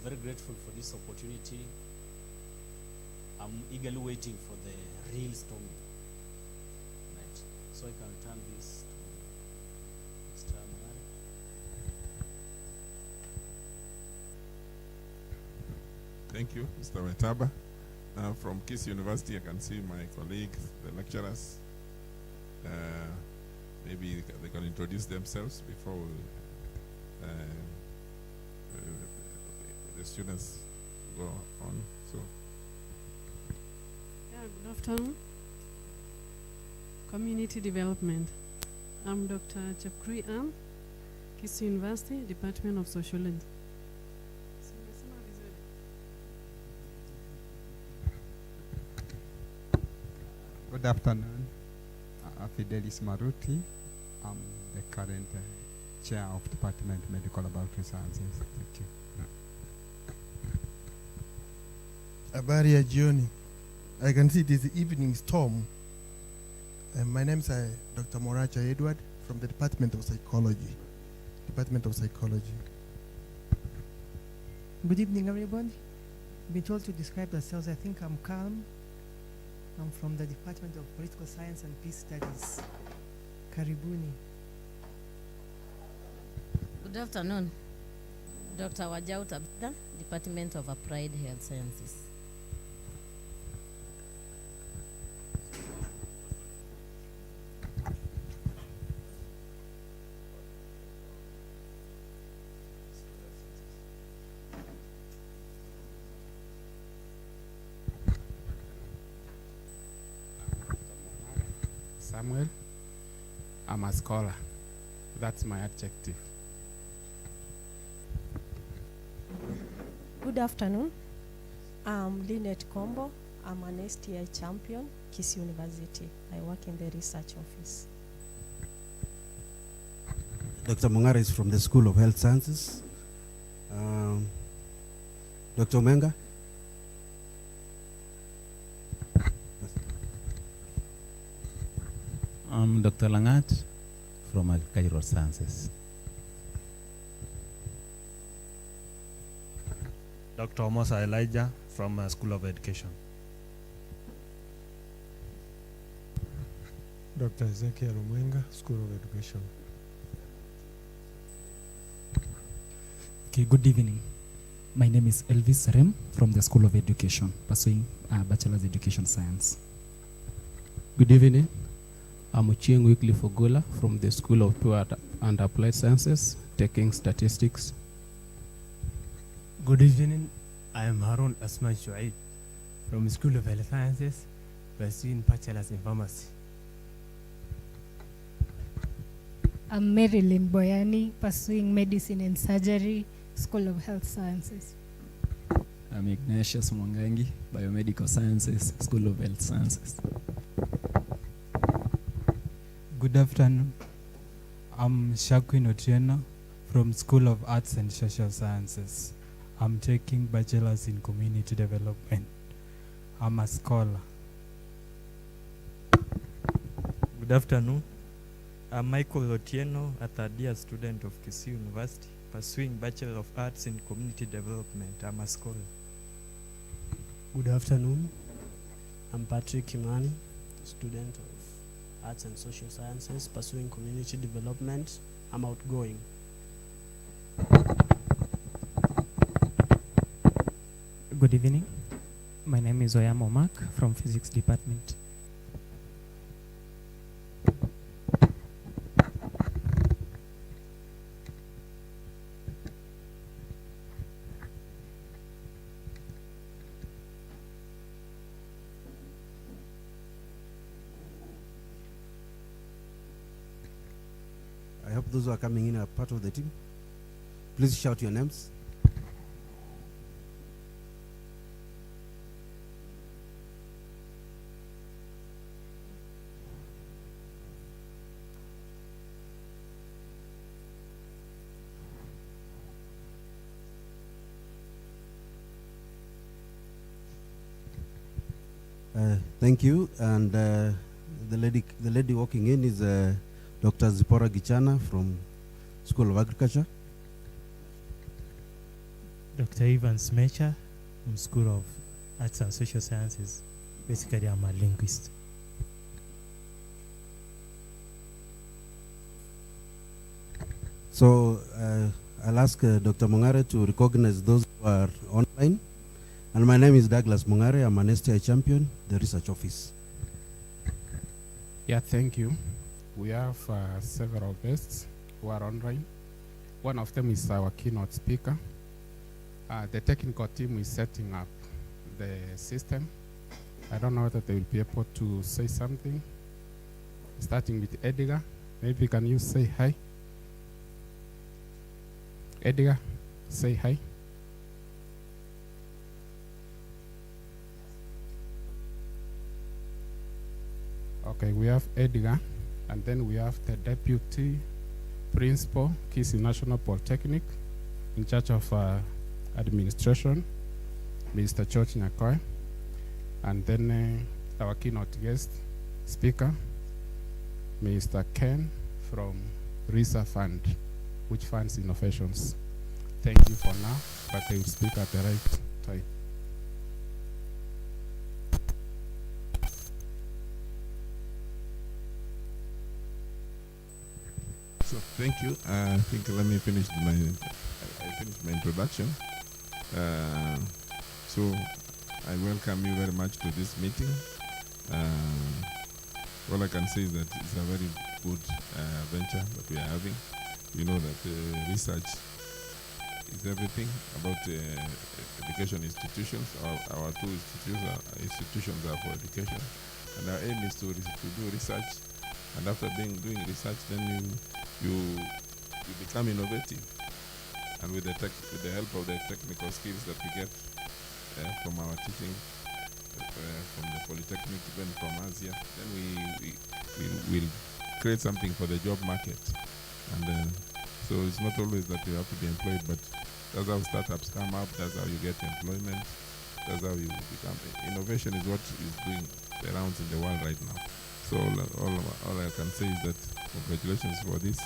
very grateful for this opportunity. I'm eagerly waiting for the real storming. Right. So I can return this to Mr. Mangari. Thank you, Mr. Metaba. Now from Kisii University, I can see my colleagues, the lecturers. Maybe they can introduce themselves before the students go on. So, yeah, good afternoon. Community Development. I'm Dr. Chepkuri Ann, Kisii University, Department of Sociology. Good afternoon. Fidelis Maruti. I'm the current chair of Department Medical Laboratory Sciences. Thank you. Habari ya jioni. I can see it is the evening storm. My name is Dr. Moracha Edward from the Department of Psychology. Good evening, everybody. Been told to describe ourselves. I think I'm calm. I'm from the Department of Political Science and Peace Studies. Karibuni. Good afternoon. Dr. Wajau Tabitha, Department of Applied Health Sciences. Samuel, I'm a scholar. That's my adjective. Good afternoon. I'm Lynette Kombo. I'm an STI champion, Kisii University. I work in the research office. Dr. Mungara is from the School of Health Sciences. Dr. Menga? I'm Dr. Langat from Agricultural Sciences. Dr. Omosa Elijah from School of Education. Dr. Ezekiel Omwenga, School of Education. Okay, good evening. My name is Elvis Rem from the School of Education, pursuing Bachelor's Education Science. Good evening. I'm Ochieng Wycliffe Ogola from the School of Pure and Applied Sciences, taking statistics. Good evening. I am Harun Asman Shuaib from School of Health Sciences, pursuing Bachelor's in Pharmacy. I'm Marilyn Boyani, pursuing Medicine and Surgery, School of Health Sciences. I'm Ignatius Mwangangi, Biomedical Sciences, School of Health Sciences. Good afternoon. I'm Shaquin Otieno from School of Arts and Social Sciences. I'm taking Bachelor's in Community Development. I'm a scholar. Good afternoon. I'm Michael Otieno, a third-year student of Kisii University, pursuing Bachelor of Arts in Community Development. I'm a scholar. Good afternoon. I'm Patrick Kimani, student of Arts and Social Sciences, pursuing Community Development. I'm outgoing. Good evening. My name is Oyamo Mark from Physics Department. I hope those who are coming in are part of the team. Please shout your names. Thank you. And the lady walking in is Dr. Zipora Gichana from School of Agriculture. Dr. Ivan Smecha from School of Arts and Social Sciences. Basically, I'm a linguist. So I'll ask Dr. Mongare to recognize those who are online. And my name is Douglas Mongare. I'm an STI champion, the research office. Yeah, thank you. We have several guests who are online. One of them is our keynote speaker. The technical team is setting up the system. I don't know whether they will be able to say something. Starting with Edgar. Maybe can you say hi? Edgar, say hi. Okay, we have Edgar, and then we have the deputy principal, Kisii National Polytechnic, in charge of administration, Mr. George Nyakoy, and then our keynote guest speaker, Mr. Ken from RISA Fund, which funds innovations. Thank you for now, but they will speak at the right time. So thank you. I think let me finish my introduction. So I welcome you very much to this meeting. All I can say is that it's a very good venture that we are having. We know that research is everything about education institutions. Our two institutions are for education, and our aim is to do research. And after doing research, then you become innovative. And with the help of the technical skills that we get from our teaching, from the Polytechnic, even from Asia, then we will create something for the job market. And so it's not always that you have to be employed, but that's how startups come up, that's how you get employment, that's how you become. Innovation is what is doing the rounds in the world right now. So all I can say is that congratulations for this,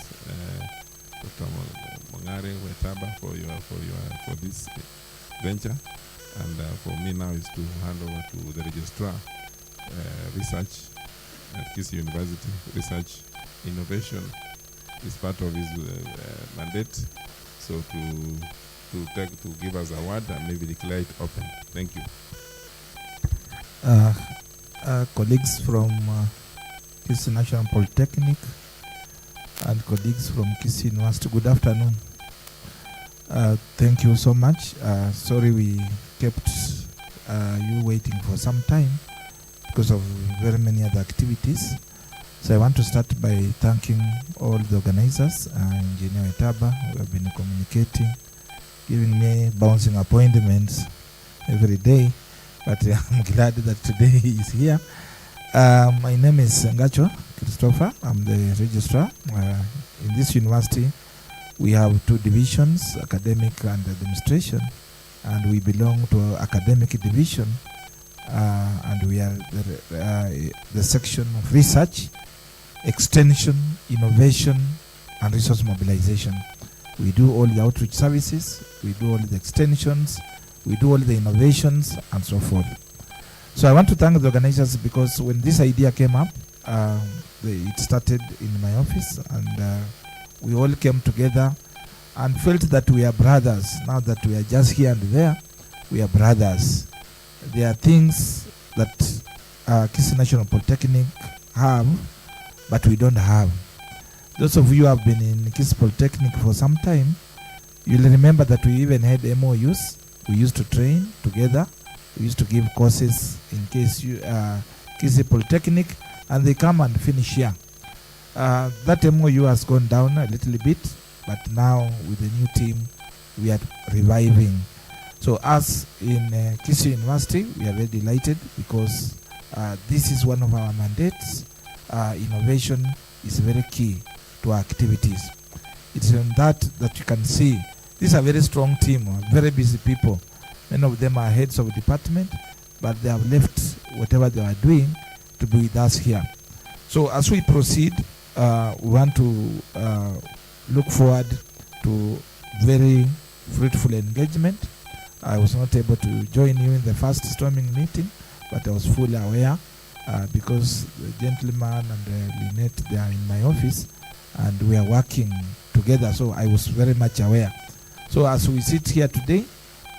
Dr. Mongare Wetaba, for this venture, and for me now is to hand over to the registrar, research at Kisii University. Research innovation is part of his mandate. So to give us a word and maybe declare it open. Thank you. Colleagues from Kisii National Polytechnic and colleagues from Kisii University, good afternoon. Thank you so much. Sorry we kept you waiting for some time because of very many other activities. So I want to start by thanking all the organizers, Engineer Etaba, who have been communicating, giving me bouncing appointments every day, but I'm glad that today he is here. My name is Ngacho Christopher. I'm the registrar. In this university, we have two divisions, academic and administration, and we belong to academic division, and we are the section of research, extension, innovation, and resource mobilization. We do all the outreach services, we do all the extensions, we do all the innovations, and so forth. So I want to thank the organizers because when this idea came up, it started in my office, and we all came together and felt that we are brothers. Now that we are just here and there, we are brothers. There are things that Kisii National Polytechnic have, but we don't have. Those of you who have been in Kisii Polytechnic for some time, you'll remember that we even had MOUs. We used to train together. We used to give courses in Kisii Polytechnic, and they come and finish here. That MOU has gone down a little bit, but now with the new team, we are reviving. So us in Kisii University, we are very delighted because this is one of our mandates. Innovation is very key to our activities. It's in that you can see this is a very strong team, very busy people. Many of them are heads of department, but they have left whatever they are doing to be with us here. So as we proceed, we want to look forward to very fruitful engagement I was not able to join you in the first storming meeting, but I was fully aware because the gentleman and Lynette, they are in my office and we are working together, so I was very much aware. So as we sit here today,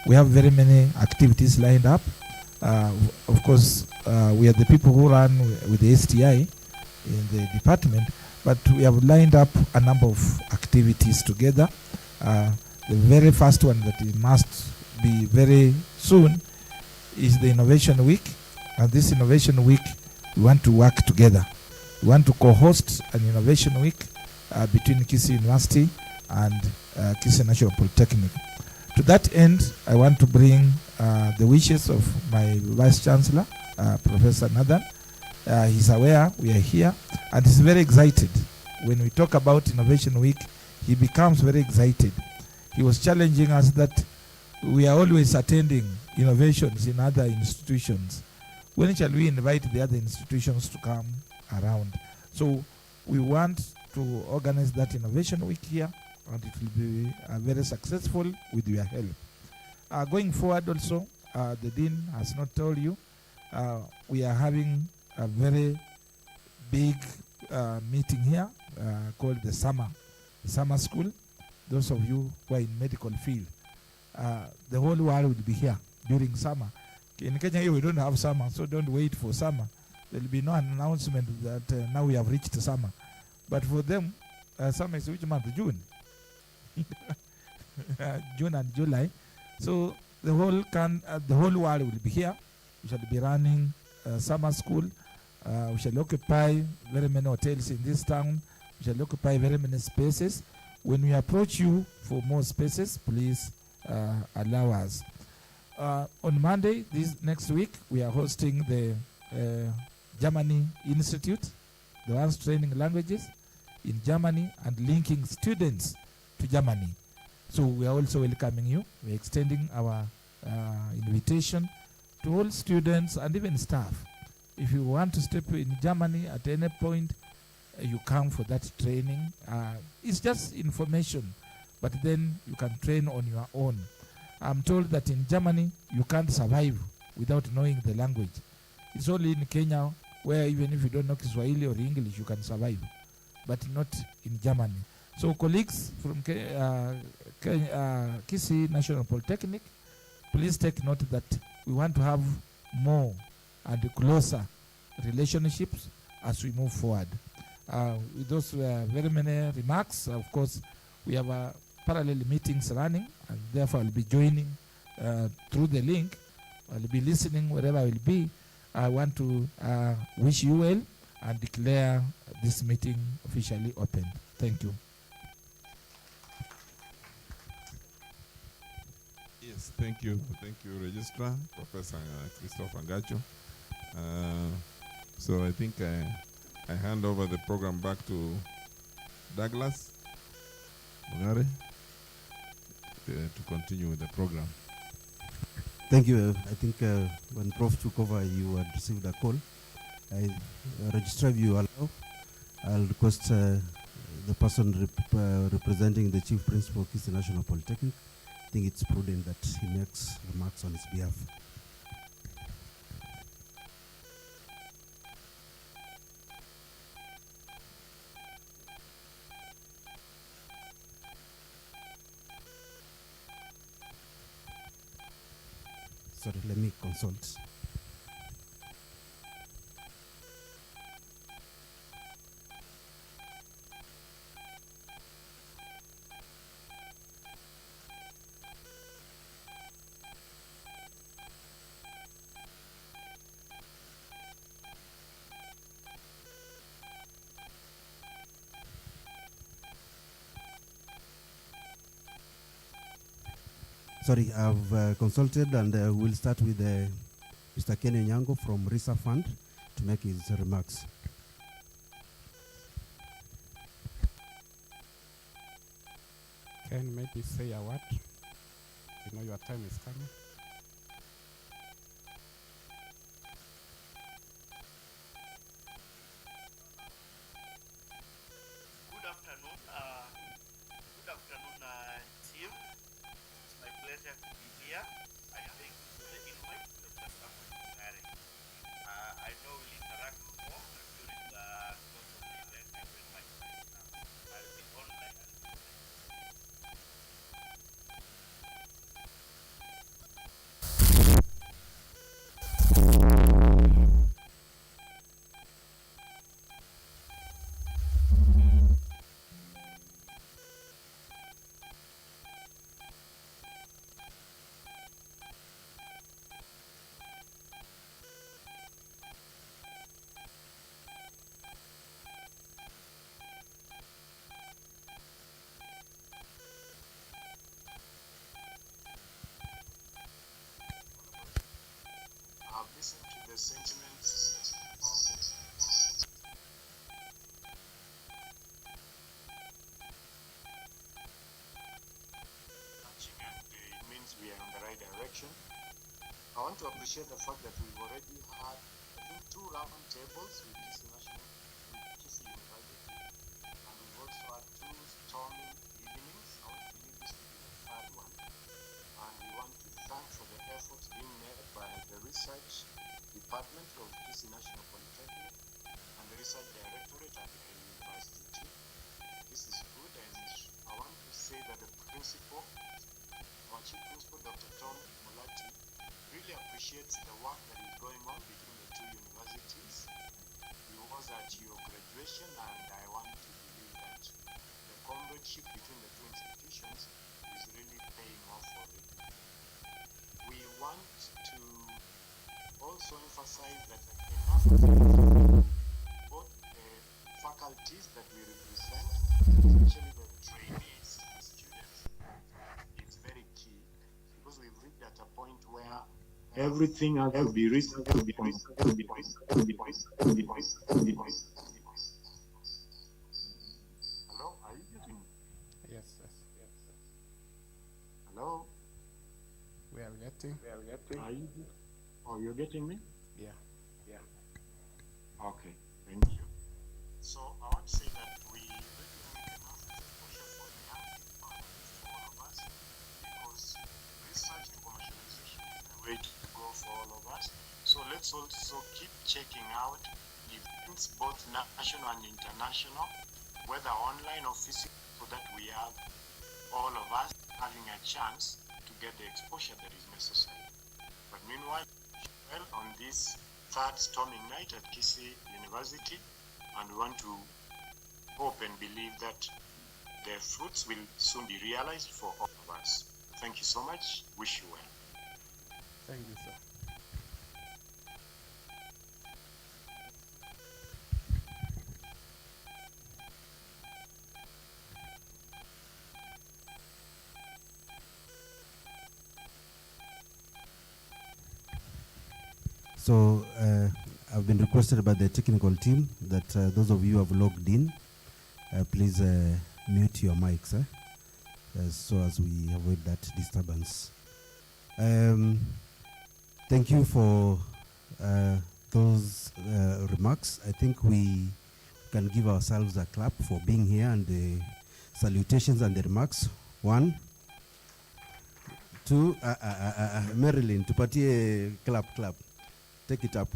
we have very many activities lined up. Of course, we are the people who run with the STI in the department, but we have lined up a number of activities together. The very first one that it must be very soon is the Innovation Week. And this Innovation Week, we want to work together. We want to co-host an Innovation Week between Kisii University and Kisii National Polytechnic. To that end, I want to bring the wishes of my Vice Chancellor, Professor Nathan. He's aware we are here and he's very excited. When we talk about Innovation Week, he becomes very excited. He was challenging us that we are always attending innovations in other institutions. When shall we invite the other institutions to come around? So we want to organize that Innovation Week here, and it will be very successful with your help. Going forward also, the Dean has not told you, we are having a very big meeting here called the summer school. Those of you who are in medical field, the whole world will be here during summer. In Kenya here we don't have summer, so don't wait for summer. There will be no announcement that now we have reached summer. But for them, summer is which month? June. June and July. So the whole world will be here. We shall be running summer school. We shall occupy very many hotels in this town. We shall occupy very many spaces. When we approach you for more spaces, please allow us. On Monday, this next week, we are hosting the Germany Institute, the ones training languages in Germany and linking students to Germany. So we are also welcoming you. We are extending our invitation to all students and even staff. If you want to step in Germany at any point, you come for that training. It's just information, but then you can train on your own. I'm told that in Germany, you can't survive without knowing the language. It's only in Kenya where even if you don't know Kiswahili or English, you can survive, but not in Germany. So colleagues from Kisii National Polytechnic, please take note that we want to have more and closer relationships as we move forward. With those very many remarks, of course, we have parallel meetings running, and therefore I'll be joining through the link. I'll be listening wherever I will be. I want to wish you well and declare this meeting officially open. Thank you. Yes, thank you. Thank you, Registrar, Professor Christopher Ngacho. So I think I hand over the program back to Douglas Mungare to continue with the program. Thank you. I think when Prof took over, you had received a call. Registrar, if you allow, I'll request the person representing the Chief Principal of Kisii National Polytechnic. I think it's prudent that he makes remarks on his behalf. Sorry, let me consult. Sorry, I've consulted, and we'll start with Mr. Ken Nyango from RISA Fund to make his remarks. Ken, maybe say a word. You know your time is coming. Good afternoon, team. It's my pleasure to be here. introduction. I want to appreciate the fact that we've already had, I think, 2 round tables with Kisii University, and we've also had 2 storming evenings. I want to believe this to be the 3rd one, and we want to thank for the efforts being made by the research department of Kisii National Polytechnic and the research directorate at the university. This is good, and I want to say that the principal, our chief principal, Dr. Tom Mulati, really appreciates the work that is going on between the 2 universities. He was at your graduation, and I want to believe that the comradeship between the 2 institutions is really paying off already. We want to also emphasize that enough of both faculties that we represent, especially the trainees and students, it's very key, because we've reached at a point where everything has to be researched. Hello, are you getting me? Yes. Hello? We are getting. Are you? Oh, you're getting me? Yeah. Okay, thank you. So I want to say that we really need enough exposure for the young people and for all of us, because research and commercialization is the way to go for all of us. So let's also keep checking out events, both national and international, whether online or physical, so that we have all of us having a chance to get the exposure that is necessary. But meanwhile, well, on this 3rd storming night at Kisii University, and we want to hope and believe that the fruits will soon be realized for all of us. Thank you so much. Wish you well. Thank you, sir. So I've been requested by the technical team that those of you who have logged in, please mute your mics, so as we avoid that disturbance. Thank you for those remarks. I think we can give ourselves a clap for being here, and the salutations and the remarks. 1, 2, Marilyn, tupatie clap. Take it up.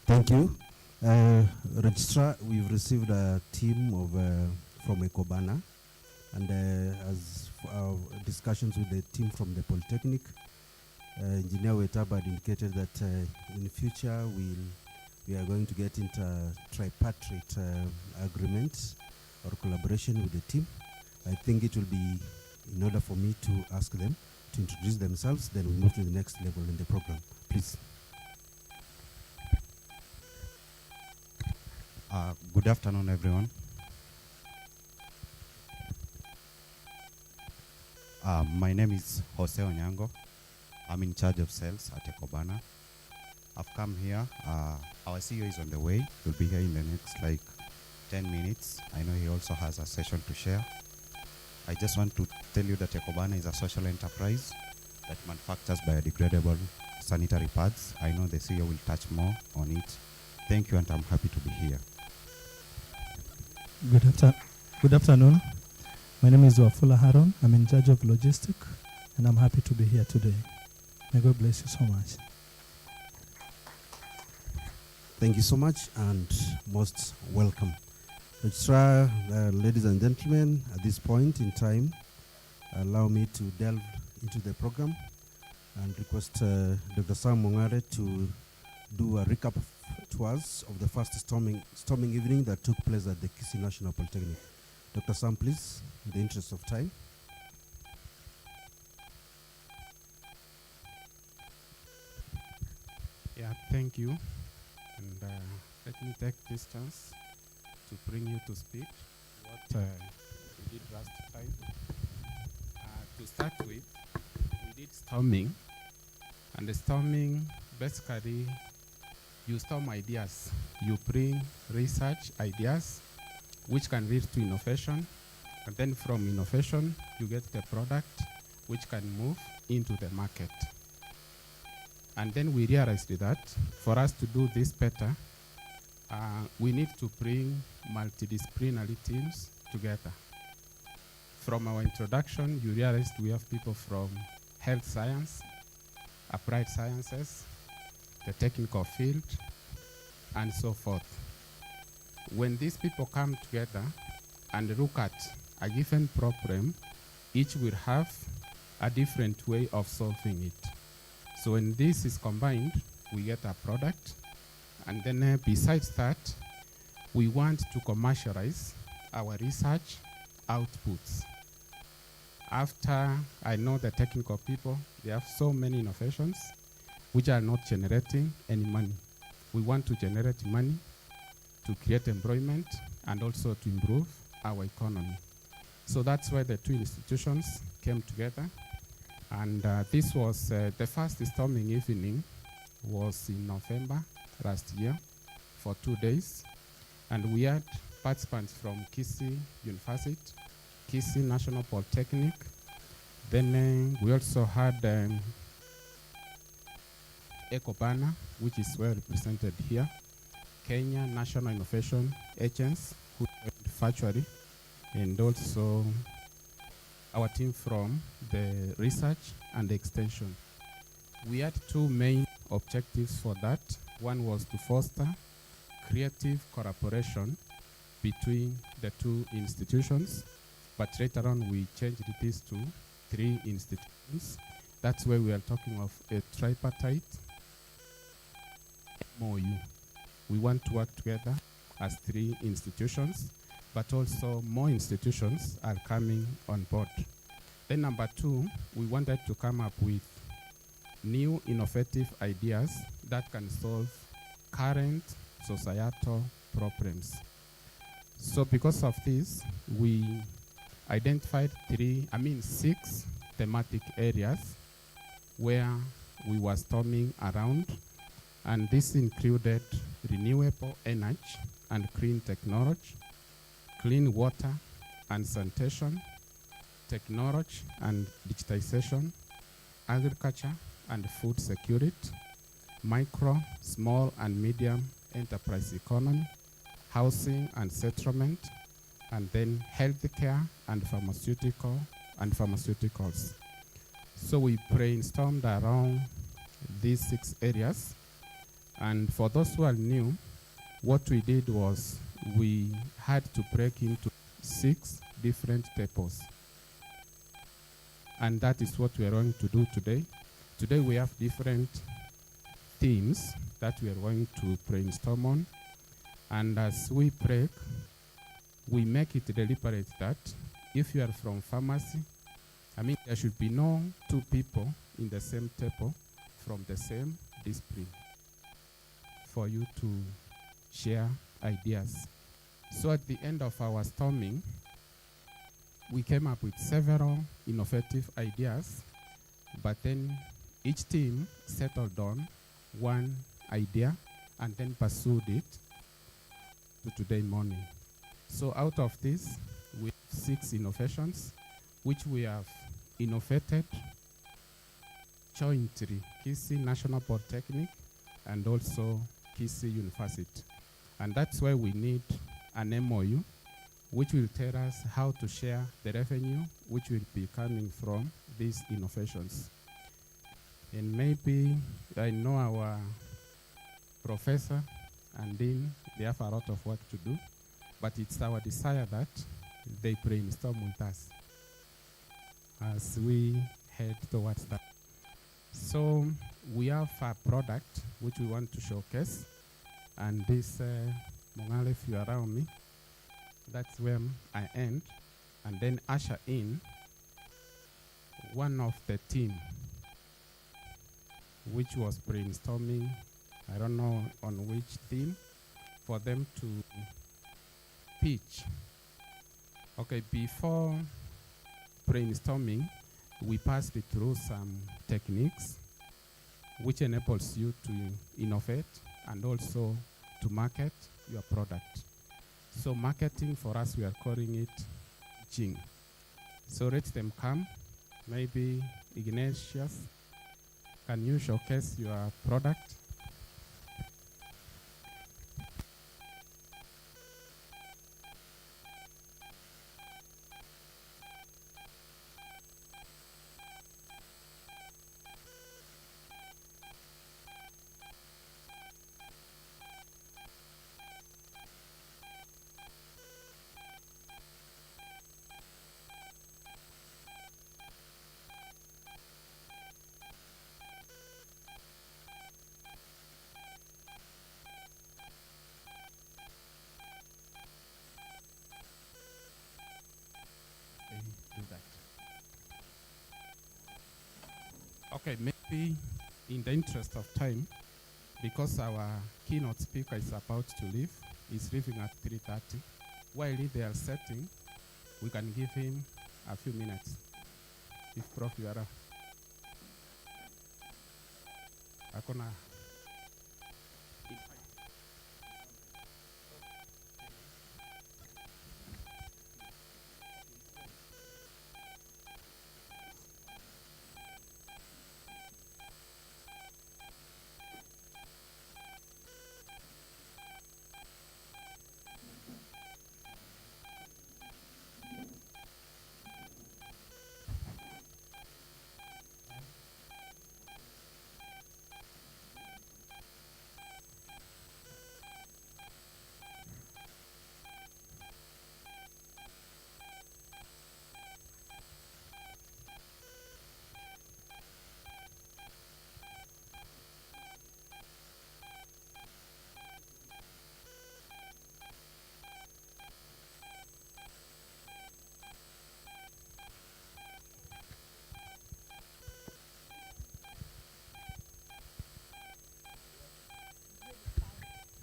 Thank you. Registrar, we've received a team of from Ekobana, and as for our discussions with the team from the Polytechnic, Engineer Wetaba had indicated that in the future we are going to get into a tripartite agreement or collaboration with the team. I think it will be in order for me to ask them to introduce themselves, then we move to the next level in the program. Please. Good afternoon, everyone. My name is Jose Onyango. I'm in charge of sales at Ekobana. I've come here. Our CEO is on the way. He'll be here in the next 10 minutes. I know he also has a session to share. I just want to tell you that Ekobana is a social enterprise that manufactures biodegradable sanitary pads. I know the CEO will touch more on it. Thank you, and I'm happy to be here. Good afternoon. My name is Wafula Haron. I'm in charge of logistics, and I'm happy to be here today. May God bless you so much. Thank you so much, and most welcome. Registrar, ladies and gentlemen, at this point in time, allow me to delve into the program and request Dr. Sam Mongare to do a recap to us of the first storming evening that took place at the Kisii National Polytechnic. Dr. Sam, please, in the interest of time. Yeah, thank you. And let me take this chance to bring you to speed what we did last time. To start with, we did storming And the storming, basically, you storm ideas. You bring research ideas, which can lead to innovation. And then from innovation, you get the product, which can move into the market. And then we realized that for us to do this better, we need to bring multidisciplinary teams together. From our introduction, you realized we have people from health science, applied sciences, the technical field, and so forth. When these people come together and look at a given problem, each will have a different way of solving it. So when this is combined, we get a product. And then besides that, we want to commercialize our research outputs. After I know the technical people, they have so many innovations which are not generating any money. We want to generate money to create employment and also to improve our economy. So that's why the two institutions came together. And this was the first storming evening was in November last year for 2 days. And we had participants from Kisii University, Kisii National Polytechnic. Then we also had Ecobana, which is well represented here, Kenya National Innovation Agency, who joined virtually, and also our team from the research and the extension. We had two main objectives for that. One was to foster creative collaboration between the two institutions, but later on we changed this to 3 institutions. That's why we are talking of a tripartite MOU. We want to work together as 3 institutions, but also more institutions are coming on board. Then number 2, we wanted to come up with new innovative ideas that can solve current societal problems. So because of this, we identified 6 thematic areas where we were storming around, and this included renewable energy and clean technology, clean water and sanitation, technology and digitization, agriculture and food security, micro, small and medium enterprise economy, housing and settlement, and then healthcare and pharmaceuticals. So we brainstormed around these 6 areas, and for those who are new, what we did was we had to break into 6 different tables. And that is what we are going to do today. Today we have different themes that we are going to brainstorm on. And as we break, we make it deliberate that if you are from pharmacy, there should be no 2 people in the same table from the same discipline for you to share ideas. So at the end of our storming, we came up with several innovative ideas, but then each team settled on one idea and then pursued it to today morning. So out of this, we have 6 innovations, which we have innovated jointly, Kisii National Polytechnic and also Kisii University. And that's why we need an MOU, which will tell us how to share the revenue which will be coming from these innovations. And maybe I know our professor and dean, they have a lot of work to do, but it's our desire that they brainstorm with us as we head towards that. So we have a product which we want to showcase, and this, Mongale, if you are around me, that's where I end, and then usher in one of the team which was brainstorming, I don't know on which theme, for them to pitch. Okay, before brainstorming, we passed it through some techniques which enables you to innovate and also to market your product. So marketing for us, we are calling it Jing. So let them come. Maybe Ignatius, can you showcase your product? Do that. Okay, maybe in the interest of time, because our keynote speaker is about to leave, he's leaving at 3:30. While they are setting, we can give him a few minutes. If Prof. you are Akona.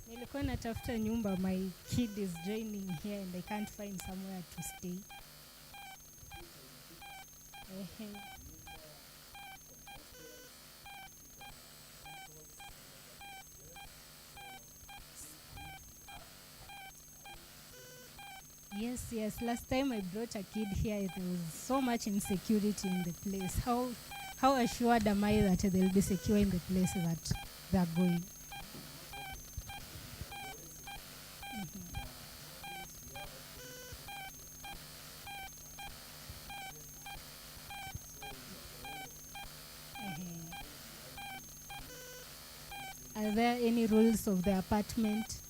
Nilikuwa natafuta nyumba, my kid is joining here and I can't find somewhere to stay. Yes. Last time I brought a kid here, there was so much insecurity in the place. How assured am I that they'll be secure in the place that they're going? Are there any rules of the apartment?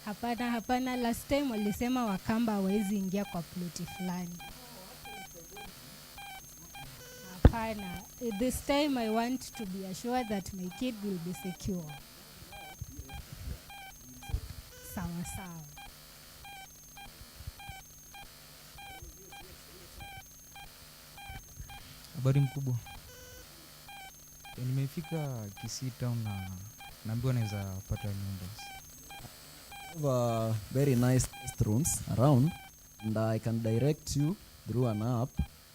Hapana. Last time walisema Wakamba hawezi ingia kwa ploti fulani. Hapana. This time I want to be assured that my kid will be secure. Sawa. Habari mkubwa. Nimefika Kisii town na naambiwa naweza pata nyumba. Have very nice rooms around, and I can direct you through an app.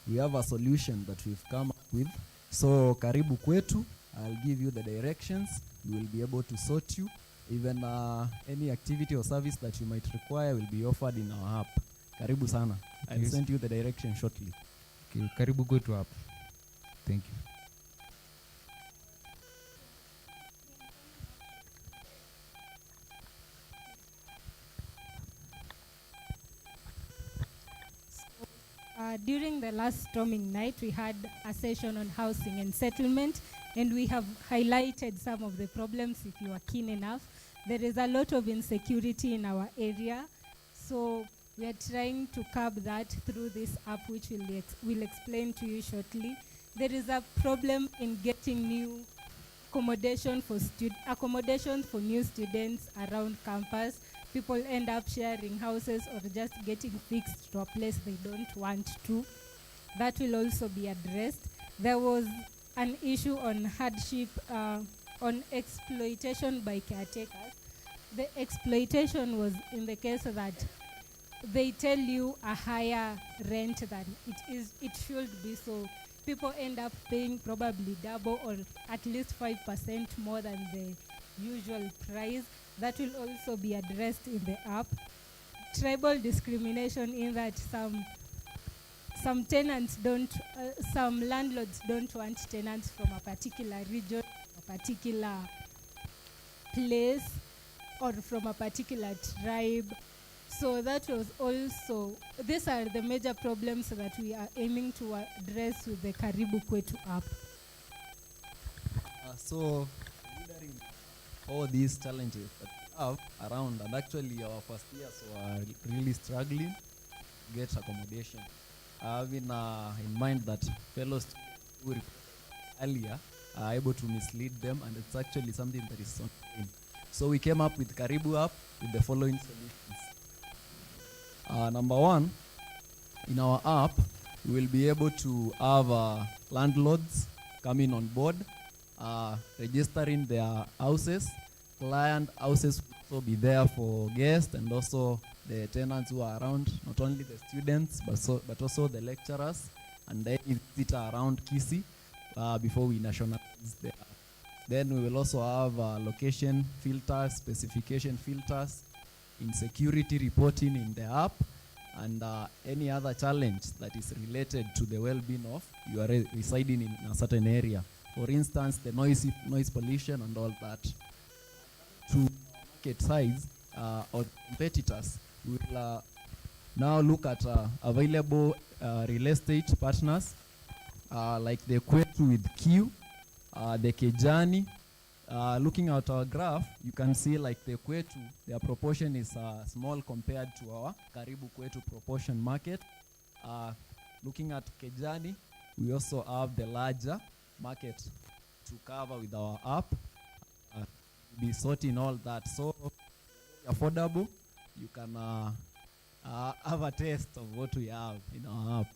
We have a solution that we've come up with. So karibu kwetu, I'll give you the directions. We will be able to sort you. Even any activity or service that you might require will be offered in our app. Karibu sana. I'll send you the direction shortly. Okay, karibu kwetu app. Thank you. During the last storming night, we had a session on housing and settlement, and we have highlighted some of the problems. If you are keen enough, there is a lot of insecurity in our area, so we are trying to curb that through this app, which we'll explain to you shortly. There is a problem in getting new accommodation for new students around campus. People end up sharing houses or just getting fixed to a place they don't want to. That will also be addressed. There was an issue on hardship, on exploitation by caretakers. The exploitation was in the case that they tell you a higher rent than it should be. So people end up paying probably double or at least 5% more than the usual price. That will also be addressed in the app. Tribal discrimination, in that some tenants don't, some landlords don't want tenants from a particular region, a particular place, or from a particular tribe. So that was also, these are the major problems that we are aiming to address with the Karibu Kwetu app. So, considering all these challenges that we have around, and actually our first years were really struggling to get accommodation, having in mind that fellow students who reported earlier are able to mislead them, and it's actually something that is ongoing. So we came up with Karibu app with the following solutions. Number one, in our app, we will be able to have landlords coming on board, registering their houses. Client houses will also be there for guests and also the tenants who are around, not only the students, but also the lecturers and the visitor around Kisii before we nationalize the app. Then we will also have location filters, specification filters, insecurity reporting in the app, and any other challenge that is related to the well-being of you are residing in a certain area. For instance, the noise pollution and all that. To market size or competitors, we will now look at available real estate partners like the Kwetu with Q, the Kejani. Looking at our graph, you can see like the Kwetu, their proportion is small compared to our Karibu Kwetu proportion market. Looking at Kejani, we also have the larger market to cover with our app. Be sorting all that, so affordable. You can have a taste of what we have in our app.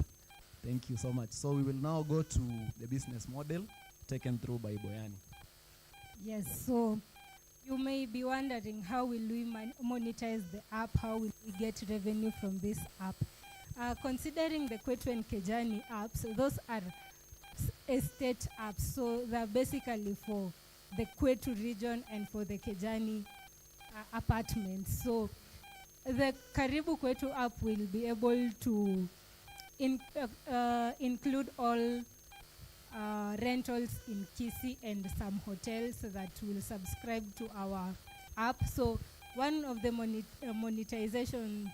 Thank you so much. So we will now go to the business model taken through by Boyani. Yes, so you may be wondering, how will we monetize the app? How will we get revenue from this app? Considering the Kwetu and Kejani apps, those are estate apps, so they're basically for the Kwetu region and for the Kejani apartments. So the Karibu Kwetu app will be able to include all rentals in Kisii and some hotels that will subscribe to our app. So one of the monetization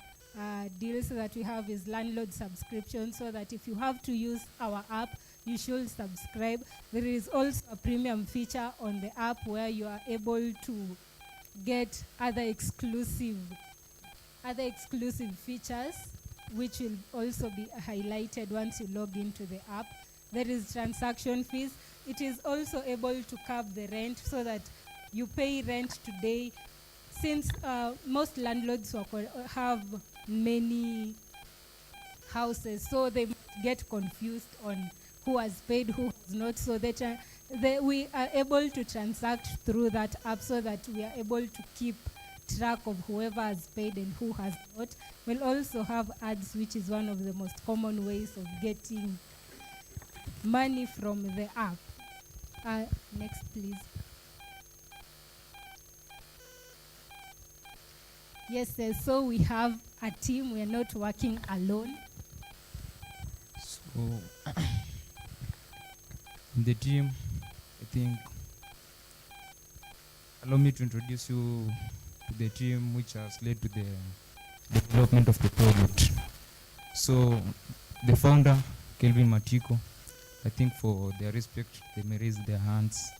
deals that we have is landlord subscription, so that if you have to use our app, you should subscribe. There is also a premium feature on the app where you are able to get other exclusive features, which will also be highlighted once you log into the app. There is transaction fees. It is also able to cap the rent, so that you pay rent today. Since most landlords have many houses, so they get confused on who has paid, who has not. So that we are able to transact through that app, so that we are able to keep track of whoever has paid and who has not. We'll also have ads, which is one of the most common ways of getting money from the app. Next, please. Yes, so we have a team. We are not working alone. So, in the team, I think, allow me to introduce you to the team which has led to the development of the project. So, the founder, Kelvin Matiko, I think for their respect, they may raise their hands.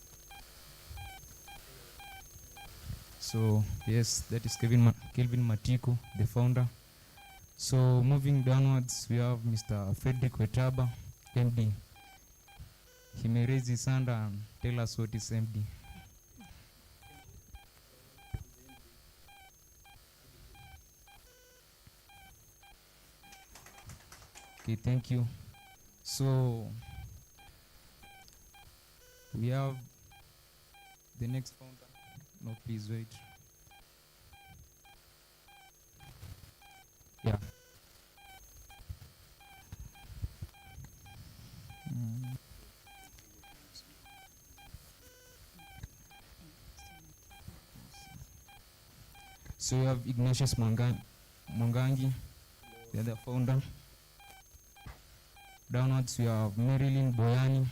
So, yes, that is Kelvin Matiko, the founder. So, moving downwards, we have Mr. Frederick Wetaba, MD. He may raise his hand and tell us what is MD. Okay, thank you. So, we have the next founder. No, please wait. Yeah, So we have Ignatius Mwangangi, the other founder. Downwards we have Marilyn Boyani,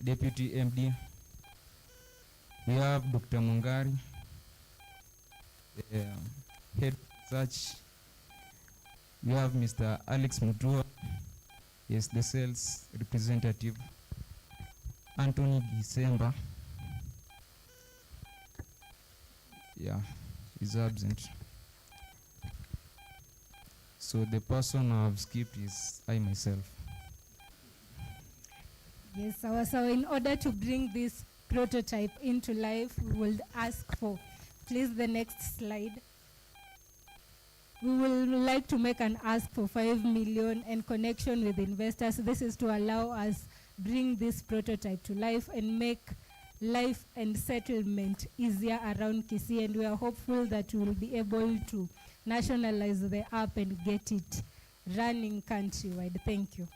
Deputy MD. We have Dr. Mungari, the head research. We have Mr. Alex Mutua, yes, the sales representative. Anthony Gisemba, yeah, is absent. So the person I've skipped is I myself. Yes, so in order to bring this prototype into life, we will ask for, please, the next slide. We will like to make an ask for 5 million and connection with investors. This is to allow us bring this prototype to life and make life and settlement easier around Kisii, and we are hopeful that we will be able to nationalize the app and get it running countrywide. Thank you.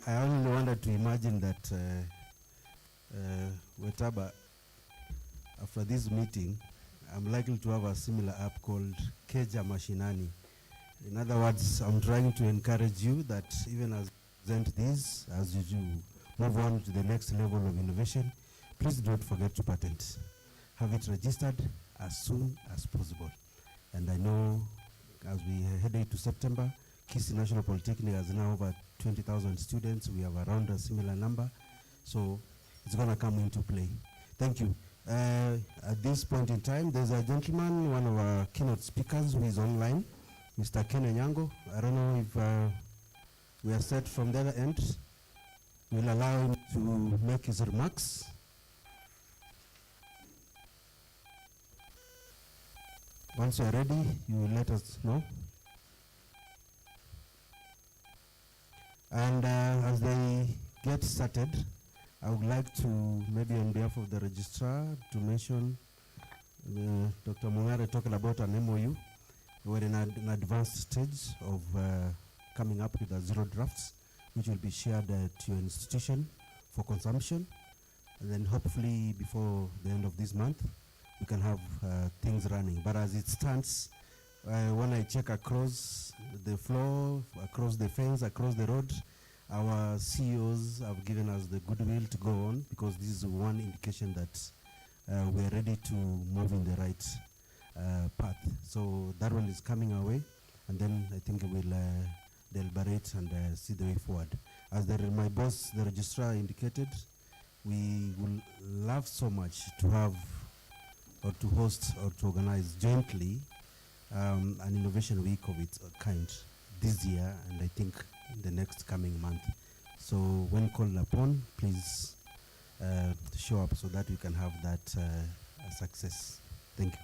I only wanted to imagine that Wetaba, after this meeting, I'm likely to have a similar app called Keja Mashinani. In other words, I'm trying to encourage you that even as present this, as you do move on to the next level of innovation, please don't forget to patent. Have it registered as soon as possible. And I know as we head into September, Kisii National Polytechnic has now over 20,000 students. We have around a similar number. So it's going to come into play. Thank you. At this point in time, there's a gentleman, one of our keynote speakers who is online, Mr. Ken Onyango. I don't know if we are set from the other end. We'll allow him to make his remarks. Once you are ready, you will let us know. And as they get started, I would like to, maybe on behalf of the registrar, to mention Dr. Mungare talking about an MOU. We're in an advanced stage of coming up with a zero drafts, which will be shared to your institution for consumption. And then hopefully before the end of this month, we can have things running. But as it stands, when I check across the floor, across the fence, across the road, our CEOs have given us the goodwill to go on, because this is one indication that we are ready to move in the right path. So that one is coming our way, and then I think we'll deliberate and see the way forward. As my boss, the registrar, indicated, we would love so much to have or to host or to organize jointly an innovation week of its kind this year, and I think in the next coming month. So when called upon, please show up so that we can have that a success. Thank you.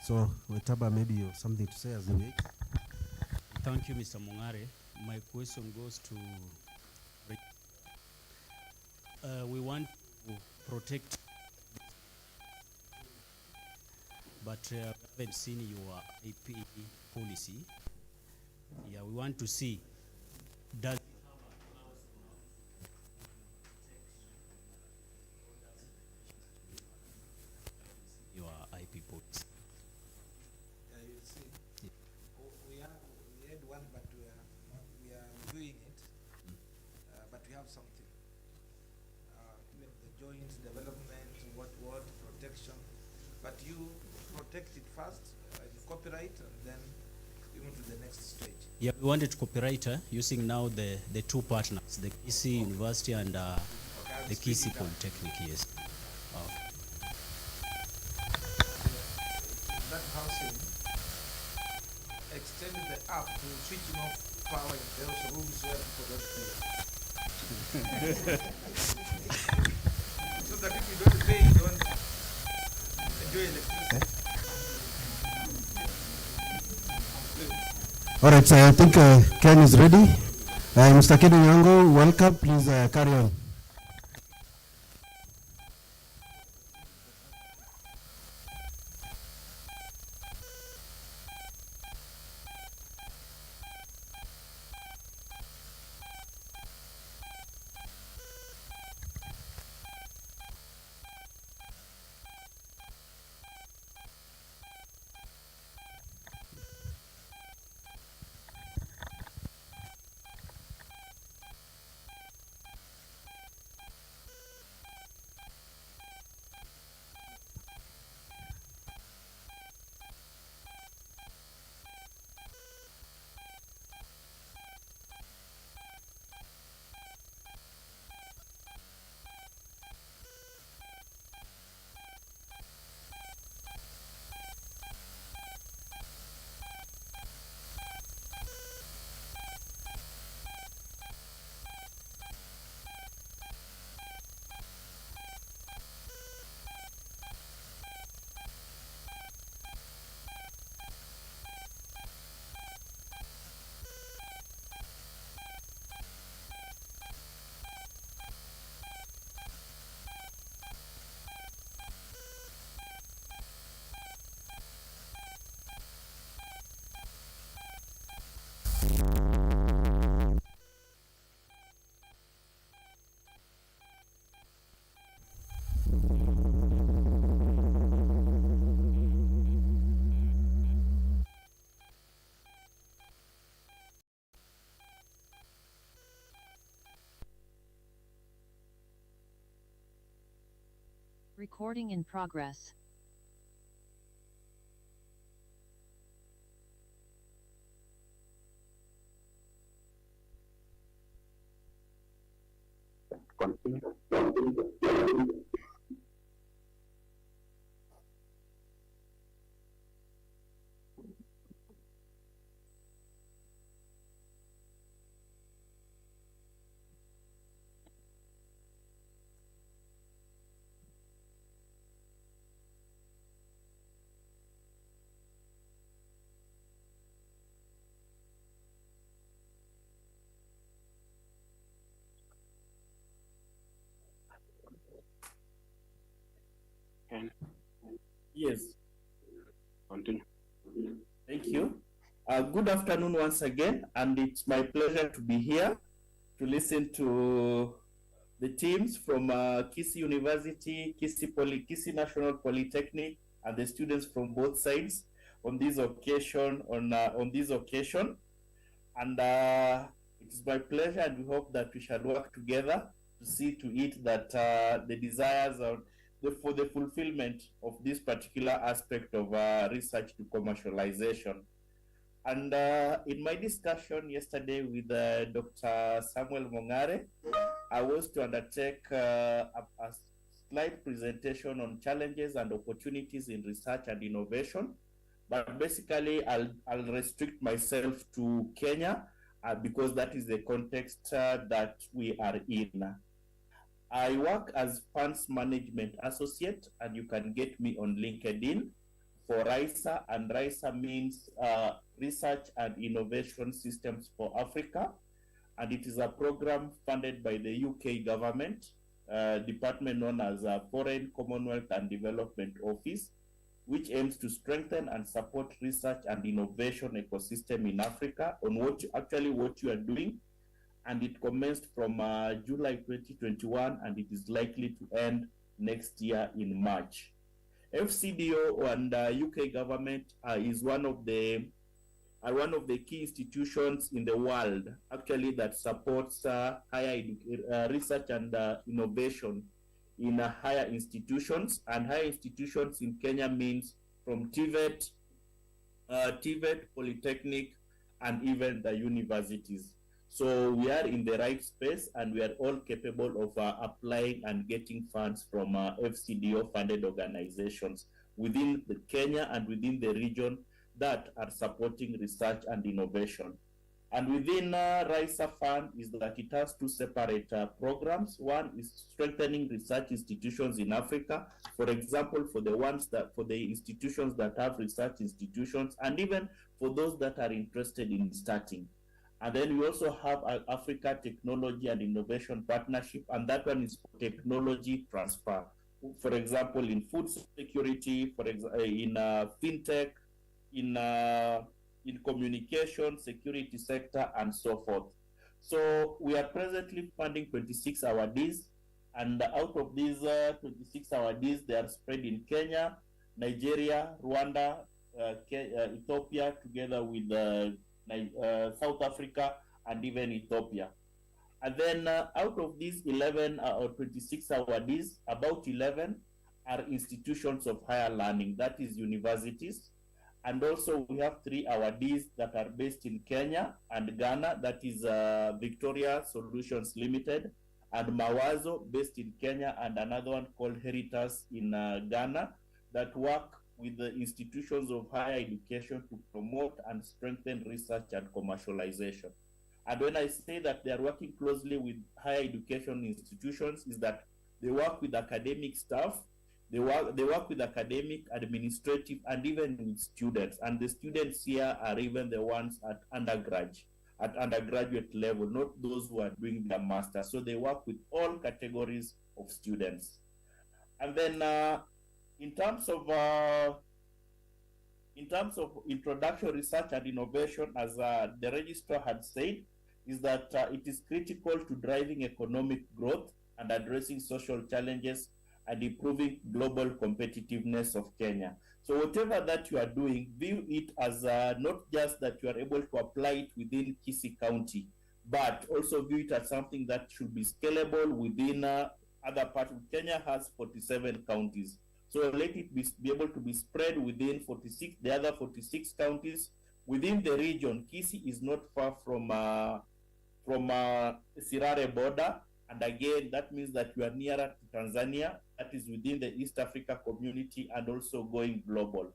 So, Wetaba, maybe you have something to say as we wait. Thank you, Mr. Mungare. My question goes to we want to protect, but we haven't seen your IP policy. Yeah, we want to see, does your IP policy? Yeah, you see, we had one, but we are reviewing it. But we have something. Even the joint development, what protection. But you protect it first, you copyright, and then you move to the next stage. Yeah, we wanted to copyright using now the two partners, the Kisii University and the Kisii Polytechnic. Yes. That housing, extend the app to switching off power in those rooms where people don't pay. So that if you don't pay, you don't enjoy electricity. All right, so I think Ken is ready. Mr. Ken Onyango, welcome. Please carry on. Recording in progress. Yes. Continue. Thank you. Good afternoon once again, and it's my pleasure to be here to listen to the teams from Kisii University, Kisii National Polytechnic, and the students from both sides on this occasion. On this occasion, and it is my pleasure, and we hope that we shall work together to see to it that the desires of for the fulfillment of this particular aspect of research to commercialization. And in my discussion yesterday with Dr. Samuel Mongare, I was to undertake a slide presentation on challenges and opportunities in research and innovation. But basically, I'll restrict myself to Kenya because that is the context that we are in. I work as Funds Management Associate, and you can get me on LinkedIn for RISA, and RISA means Research and Innovation Systems for Africa, and it is a program funded by the UK government, department known as Foreign, Commonwealth and Development Office, which aims to strengthen and support research and innovation ecosystem in Africa on what you are doing. And it commenced from July 2021, and it is likely to end next year in March. FCDO and UK government is one of the key institutions in the world, actually, that supports higher research and innovation in higher institutions. And higher institutions in Kenya means from TVET, Polytechnic, and even the universities. So we are in the right space, and we are all capable of applying and getting funds from FCDO funded organizations within the Kenya and within the region that are supporting research and innovation. And within RISA Fund is that it has two separate programs. One is strengthening research institutions in Africa, for example, for the institutions that have research institutions, and even for those that are interested in starting. And then we also have Africa Technology and Innovation Partnership, and that one is for technology transfer. For example, in food security, in fintech, in communication, security sector, and so forth. So we are presently funding 26 awardees, and out of these 26 awardees, they are spread in Kenya, Nigeria, Rwanda, Ethiopia, together with South Africa, and even Ethiopia. And then out of these 11 or 26 awardees, about 11 are institutions of higher learning, that is universities. And also we have 3 awardees that are based in Kenya and Ghana, that is Victoria Solutions Limited, and Mawazo based in Kenya, and another one called Heritas in Ghana, that work with the institutions of higher education to promote and strengthen research and commercialization. And when I say that they are working closely with higher education institutions, is that they work with academic staff, they work with academic, administrative, and even with students. And the students here are even the ones at undergraduate level, not those who are doing their master. So they work with all categories of students. And then in terms of In terms of introduction, research, and innovation, as the registrar had said, is that it is critical to driving economic growth and addressing social challenges and improving global competitiveness of Kenya. So whatever that you are doing, view it as not just that you are able to apply it within Kisii County, but also view it as something that should be scalable within other parts. Kenya has 47 counties. So let it be able to be spread within the other 46 counties. Within the region, Kisii is not far from Sirare border. And again, that means that you are nearer to Tanzania, that is within the East Africa community and also going global.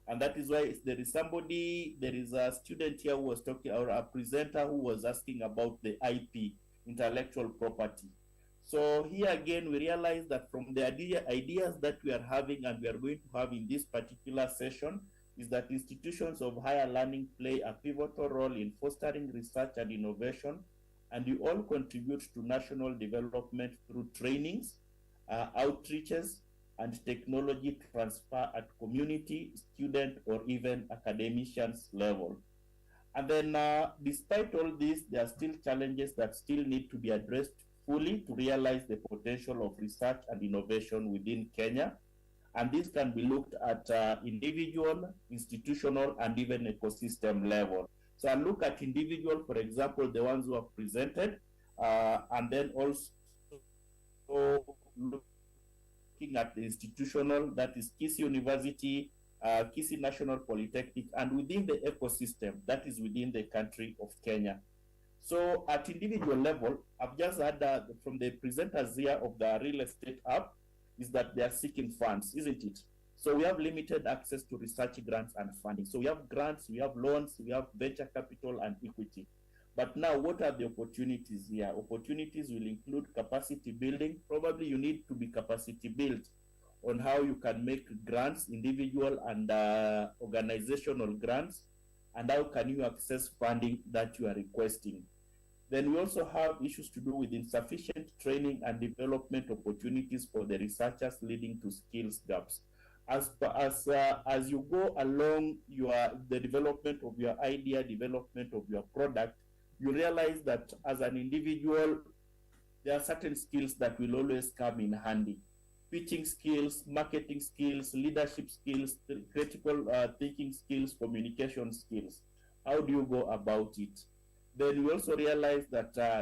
And that is why there is a student here who was talking, or a presenter who was asking about the IP, intellectual property. So here again, we realize that from the ideas that we are having and we are going to have in this particular session is that institutions of higher learning play a pivotal role in fostering research and innovation, and you all contribute to national development through trainings, outreaches, and technology transfer at community, student, or even academicians level. And then despite all this, there are still challenges that still need to be addressed fully to realize the potential of research and innovation within Kenya. And this can be looked at individual, institutional, and even ecosystem level. So I look at individual, for example, the ones who have presented, and then also looking at the institutional, that is Kisii University, Kisii National Polytechnic, and within the ecosystem, that is within the country of Kenya. So at individual level, I've just heard from the presenters here of the real estate app, is that they are seeking funds, isn't it? So we have limited access to research grants and funding. So we have grants, we have loans, we have venture capital and equity. But now, what are the opportunities here? Opportunities will include capacity building. Probably you need to be capacity built on how you can make grants, individual and organizational grants, and how can you access funding that you are requesting. Then we also have issues to do with insufficient training and development opportunities for the researchers, leading to skills gaps. As you go along the development of your idea, development of your product, you realize that as an individual, there are certain skills that will always come in handy. Pitching skills, marketing skills, leadership skills, critical thinking skills, communication skills. How do you go about it? Then we also realize that there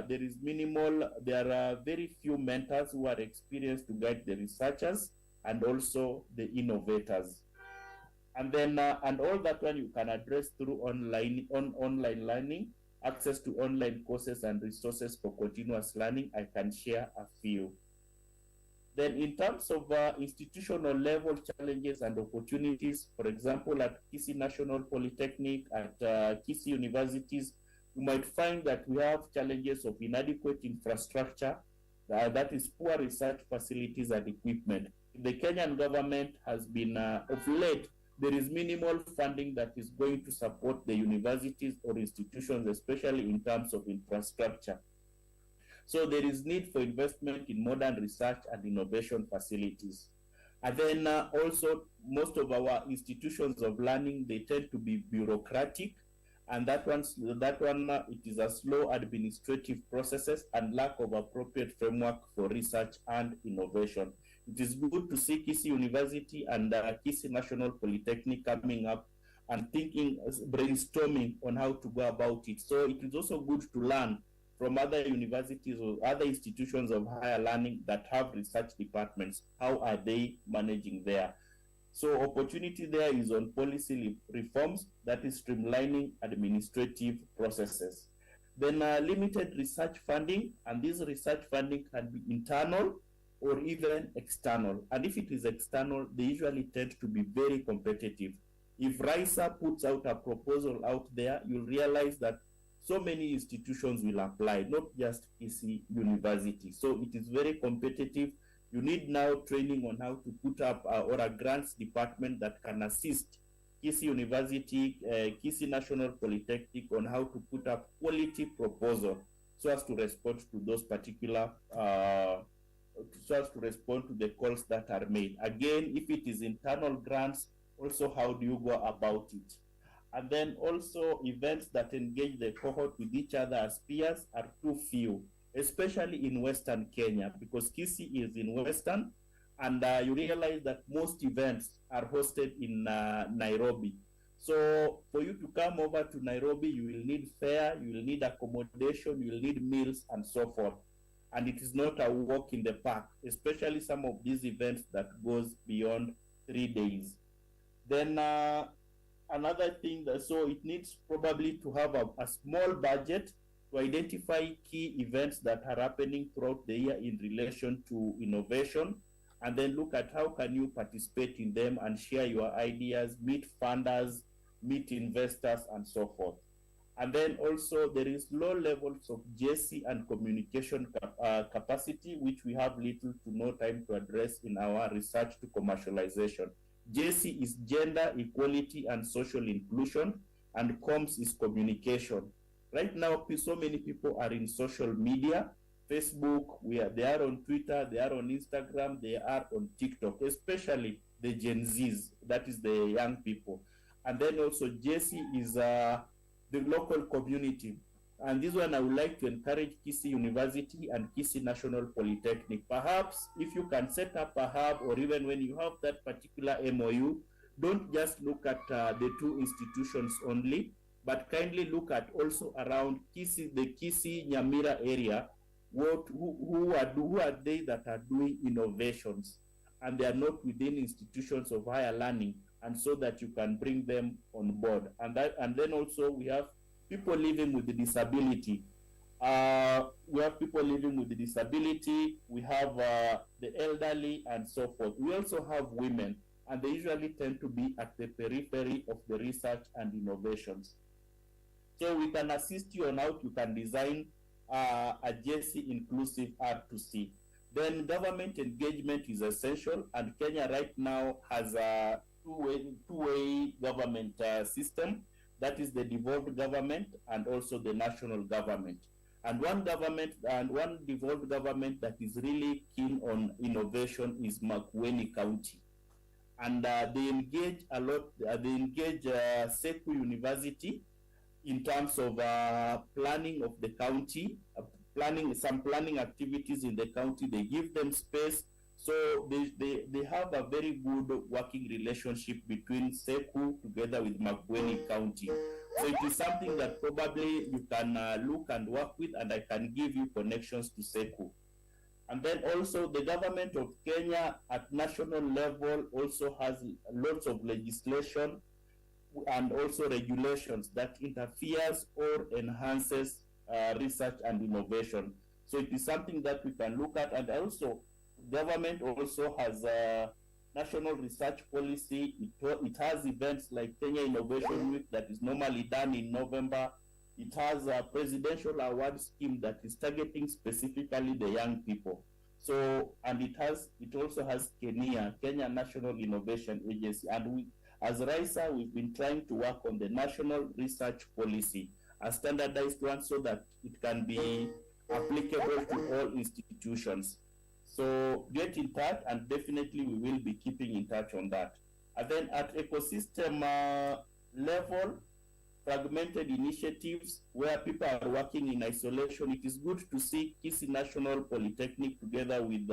are very few mentors who are experienced to guide the researchers and also the innovators. And then, and all that one you can address through online learning, access to online courses and resources for continuous learning. I can share a few. Then in terms of institutional level challenges and opportunities, for example, at Kisii National Polytechnic, at Kisii universities, you might find that we have challenges of inadequate infrastructure, that is poor research facilities and equipment. The Kenyan government has been, of late, there is minimal funding that is going to support the universities or institutions, especially in terms of infrastructure. So there is need for investment in modern research and innovation facilities. And then also, most of our institutions of learning, they tend to be bureaucratic, and that one it is a slow administrative processes and lack of appropriate framework for research and innovation. It is good to see Kisii University and Kisii National Polytechnic coming up and brainstorming on how to go about it. So it is also good to learn from other universities or other institutions of higher learning that have research departments. How are they managing there? So opportunity there is on policy reforms, that is streamlining administrative processes. Then limited research funding, and this research funding can be internal or even external. And if it is external, they usually tend to be very competitive. If RISA puts out a proposal out there, you'll realize that so many institutions will apply, not just Kisii University. So it is very competitive. You need now training on how to put up or a grants department that can assist Kisii University, Kisii National Polytechnic on how to put up quality proposal so as to respond to those particular, so as to respond to the calls that are made. Again, if it is internal grants also how do you go about it? And then also events that engage the cohort with each other as peers are too few, especially in Western Kenya, because Kisii is in Western, and you realize that most events are hosted in Nairobi. So for you to come over to Nairobi, you will need fare, you will need accommodation, you will need meals, and so forth. And it is not a walk in the park, especially some of these events that goes beyond 3 days. Then another thing that, so it needs probably to have a small budget to identify key events that are happening throughout the year in relation to innovation, and then look at how can you participate in them and share your ideas, meet funders, meet investors, and so forth. And then also there is low levels of JC and communication capacity, which we have little to no time to address in our research to commercialization. JC is gender equality and social inclusion, and comms is communication. Right now, so many people are in social media, Facebook, they are on Twitter, they are on Instagram, they are on TikTok, especially the Gen Zs, that is the young people. And then also JC is the local community. And this one I would like to encourage Kisii University and Kisii National Polytechnic. Perhaps if you can set up a hub, or even when you have that particular MOU, don't just look at the two institutions only, but kindly look at also around Kisii, the Kisii Nyamira area, who are they that are doing innovations, and they are not within institutions of higher learning, and so that you can bring them on board. And then also we have people living with the disability. We have people living with the disability, we have the elderly, and so forth. We also have women, and they usually tend to be at the periphery of the research and innovations. So we can assist you on how you can design a JC inclusive R2C. Then government engagement is essential, and Kenya right now has a two-way government system. That is the devolved government and also the national government. And one devolved government that is really keen on innovation is Makueni County. And they engage a lot, they engage Seku University in terms of planning of the county, some planning activities in the county. They give them space. So they have a very good working relationship between Seku together with Makueni County. So it is something that probably you can look and work with, and I can give you connections to Seku. And then also the government of Kenya at national level also has lots of legislation and also regulations that interferes or enhances research and innovation. So it is something that we can look at. And also government also has a national research policy. It has events like Kenya Innovation Week that is normally done in November. It has a presidential award scheme that is targeting specifically the young people. So, and it also has Kenya National Innovation Agency. And we, as RISA, we've been trying to work on the national research policy, a standardized one, so that it can be applicable to all institutions. So get in touch, and definitely we will be keeping in touch on that. And then at ecosystem level, fragmented initiatives where people are working in isolation, it is good to see Kisii National Polytechnic together with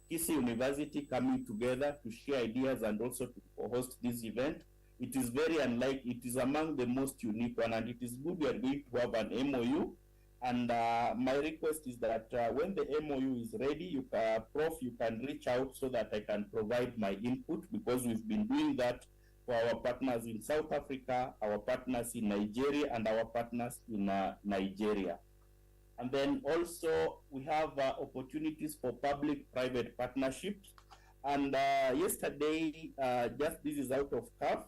Kisii University coming together to share ideas and also to host this event. It is very unlike, it is among the most unique one, and it is good we are going to have an MOU. And my request is that when the MOU is ready, you can reach out so that I can provide my input, because we've been doing that for our partners in South Africa, our partners in Nigeria, and our partners in Nigeria. And then also we have opportunities for public-private partnerships. And yesterday, just this is out of cuff,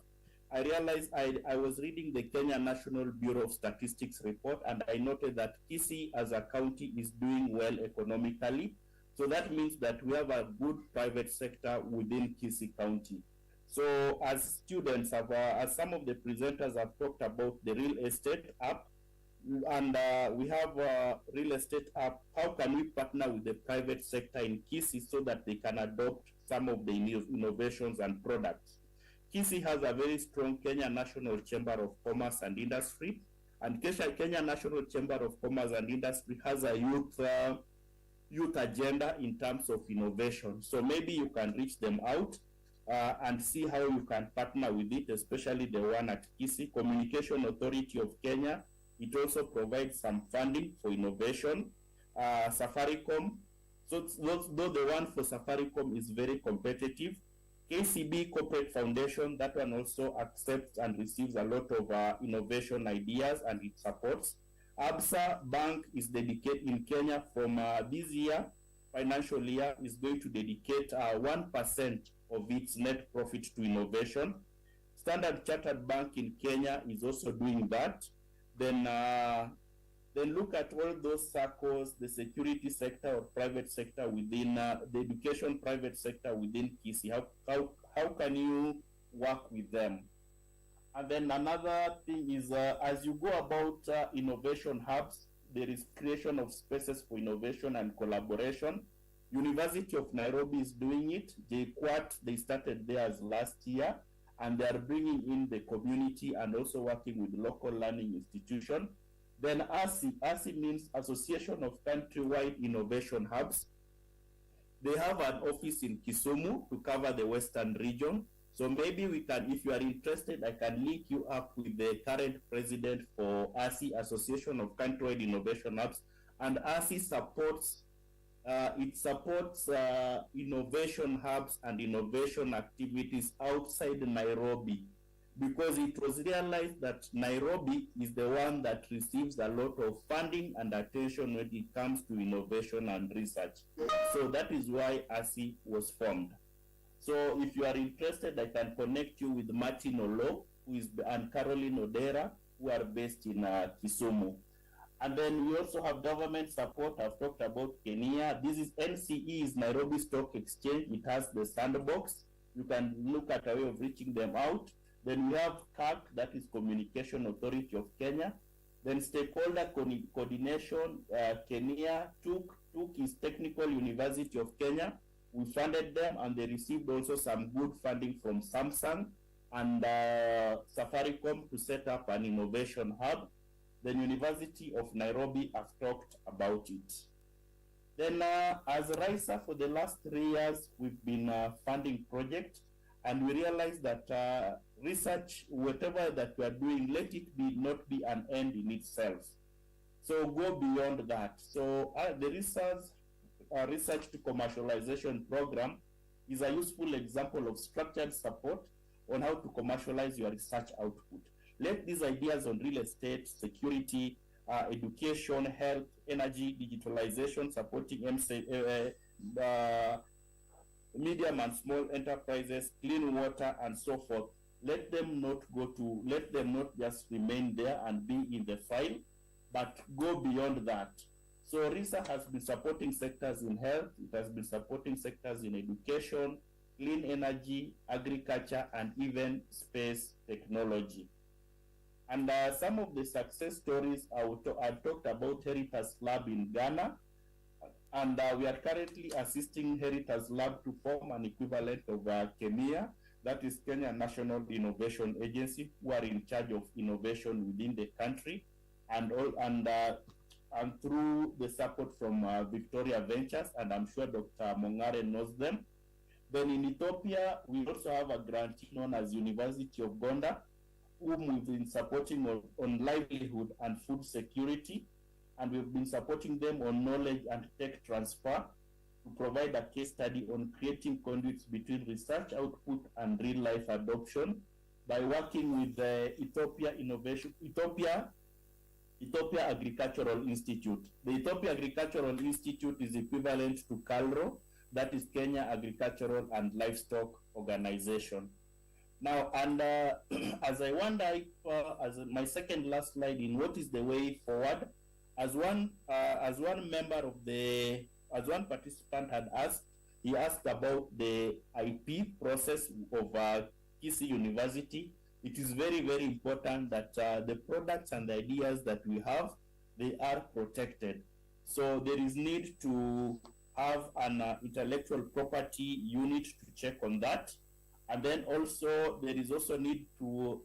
I realized I was reading the Kenya National Bureau of Statistics report, and I noted that Kisii as a county is doing well economically. So that means that we have a good private sector within Kisii County. So as students, as some of the presenters have talked about the real estate app, and we have a real estate app, how can we partner with the private sector in Kisii so that they can adopt some of the innovations and products. Kisii has a very strong Kenya National Chamber of Commerce and Industry, and Kenya National Chamber of Commerce and Industry has a youth agenda in terms of innovation. So maybe you can reach them out and see how you can partner with it, especially the one at Kisii. Communication Authority of Kenya, it also provides some funding for innovation. Safaricom, so though the one for Safaricom is very competitive. KCB Corporate Foundation, that one also accepts and receives a lot of innovation ideas, and it supports. Absa Bank is dedicated in Kenya from this year, financial year, is going to dedicate 1% of its net profit to innovation. Standard Chartered Bank in Kenya is also doing that. Then look at all those circles, the security sector or private sector within the education private sector within Kisii. How can you work with them? And then another thing is, as you go about innovation hubs, there is creation of spaces for innovation and collaboration. University of Nairobi is doing it. JKUAT, they started theirs last year, and they are bringing in the community and also working with local learning institutions. Then ASI means Association of Countrywide Innovation Hubs. They have an office in Kisumu to cover the western region. So maybe we can, if you are interested, I can link you up with the current president for ASI, Association of Countrywide Innovation Hubs. And ASI supports, innovation hubs and innovation activities outside Nairobi, because it was realized that Nairobi is the one that receives a lot of funding and attention when it comes to innovation and research. So that is why ASI was formed. So if you are interested, I can connect you with Martin Olo, and Caroline Odera, who are based in Kisumu. And then we also have government support. I've talked about Kenya. This is NCE, is Nairobi Stock Exchange. It has the sandbox. You can look at a way of reaching them out. Then we have CAC, that is Communication Authority of Kenya. Then stakeholder coordination, Kenya. TUK is Technical University of Kenya. We funded them, and they received also some good funding from Samsung and Safaricom to set up an innovation hub. The University of Nairobi, I've talked about it. Then as RISA, for the last 3 years, we've been funding projects, and we realized that research, whatever that we are doing, let it be not be an end in itself. So go beyond that. So the research to commercialization program is a useful example of structured support on how to commercialize your research output. Let these ideas on real estate, security, education, health, energy, digitalization, supporting medium and small enterprises, clean water, and so forth. Let them not just remain there and be in the file, but go beyond that. So RISA has been supporting sectors in health, it has been supporting sectors in education, clean energy, agriculture, and even space technology. And some of the success stories, I've talked about Heritage Lab in Ghana, and we are currently assisting Heritage Lab to form an equivalent of KEMIA, that is Kenya National Innovation Agency, who are in charge of innovation within the country, and through the support from Victoria Ventures, and I'm sure Dr. Mongare knows them. Then in Ethiopia, we also have a grantee known as University of Gonda, whom we've been supporting on livelihood and food security, and we've been supporting them on knowledge and tech transfer to provide a case study on creating conduits between research output and real-life adoption by working with the Ethiopia Agricultural Institute. The Ethiopia Agricultural Institute is equivalent to CALRO, that is Kenya Agricultural and Livestock Organization. Now, and as I wonder, as my second last slide in what is the way forward, as one participant had asked, he asked about the IP process of Kisii University. It is very, very important that the products and the ideas that we have, they are protected. So there is need to have an intellectual property unit to check on that. And then also there is also need to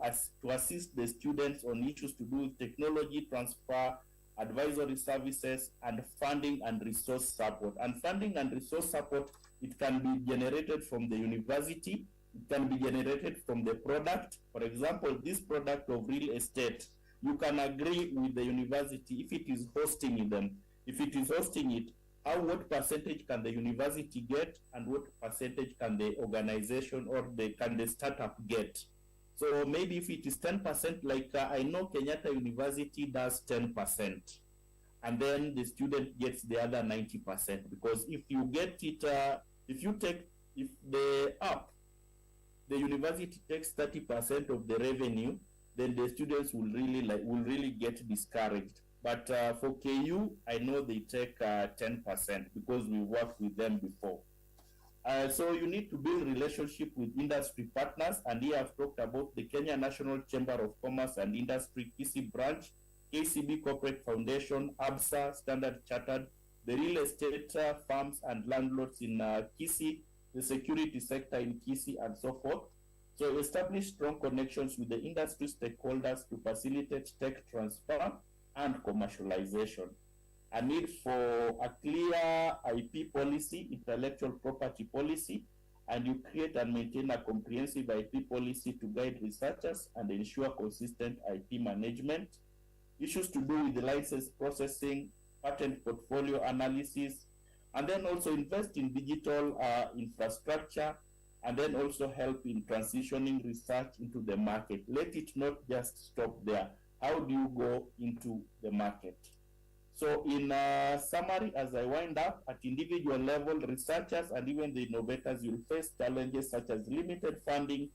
assist the students on issues to do with technology transfer, advisory services, and funding and resource support. And funding and resource support, it can be generated from the university, it can be generated from the product. For example, this product of real estate, you can agree with the university if it is hosting them. If it is hosting it, what percentage can the university get, and what percentage can the organization or can the startup get? So maybe if it is 10%, like I know Kenyatta University does 10%, and then the student gets the other 90%. Because if you get it, if the university takes 30% of the revenue, then the students will really get discouraged. But for KU, I know they take 10% because we worked with them before. So you need to build relationship with industry partners, and here I've talked about the Kenya National Chamber of Commerce and Industry, Kisii branch, KCB Corporate Foundation, ABSA, Standard Chartered, the real estate firms and landlords in Kisii, the security sector in Kisii, and so forth. So establish strong connections with the industry stakeholders to facilitate tech transfer and commercialization. A need for a clear IP policy, intellectual property policy, and you create and maintain a comprehensive IP policy to guide researchers and ensure consistent IP management. Issues to do with the license processing, patent portfolio analysis, and then also invest in digital infrastructure, and then also help in transitioning research into the market. Let it not just stop there. How do you go into the market? So in summary, as I wind up, at individual level, researchers and even the innovators will face challenges such as limited funding,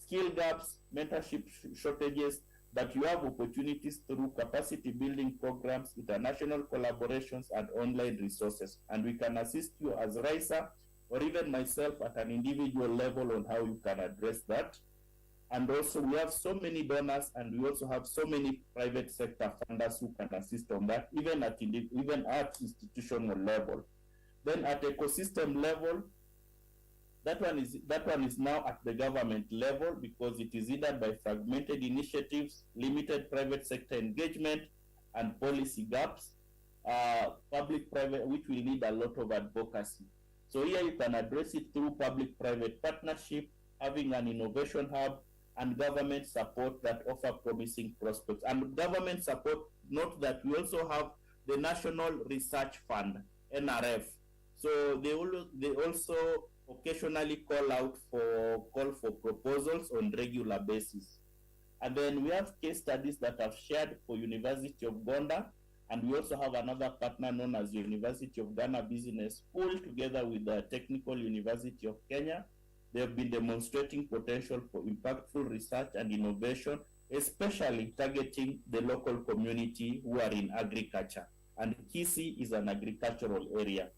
skill gaps, mentorship shortages, but you have opportunities through capacity building programs, international collaborations, and online resources. And we can assist you as RISA or even myself at an individual level on how you can address that. And also we have so many donors, and we also have so many private sector funders who can assist on that, even at institutional level. Then at ecosystem level, that one is now at the government level, because it is either by fragmented initiatives, limited private sector engagement, and policy gaps, public-private, which will need a lot of advocacy. So here you can address it through public-private partnership, having an innovation hub, and government support that offer promising prospects. And government support, note that we also have the National Research Fund, NRF. So they also occasionally call for proposals on regular basis. And then we have case studies that have shared for University of Gonda, and we also have another partner known as University of Ghana Business School, together with the Technical University of Kenya. They have been demonstrating potential for impactful research and innovation, especially targeting the local community who are in agriculture. And Kisii is an agricultural area.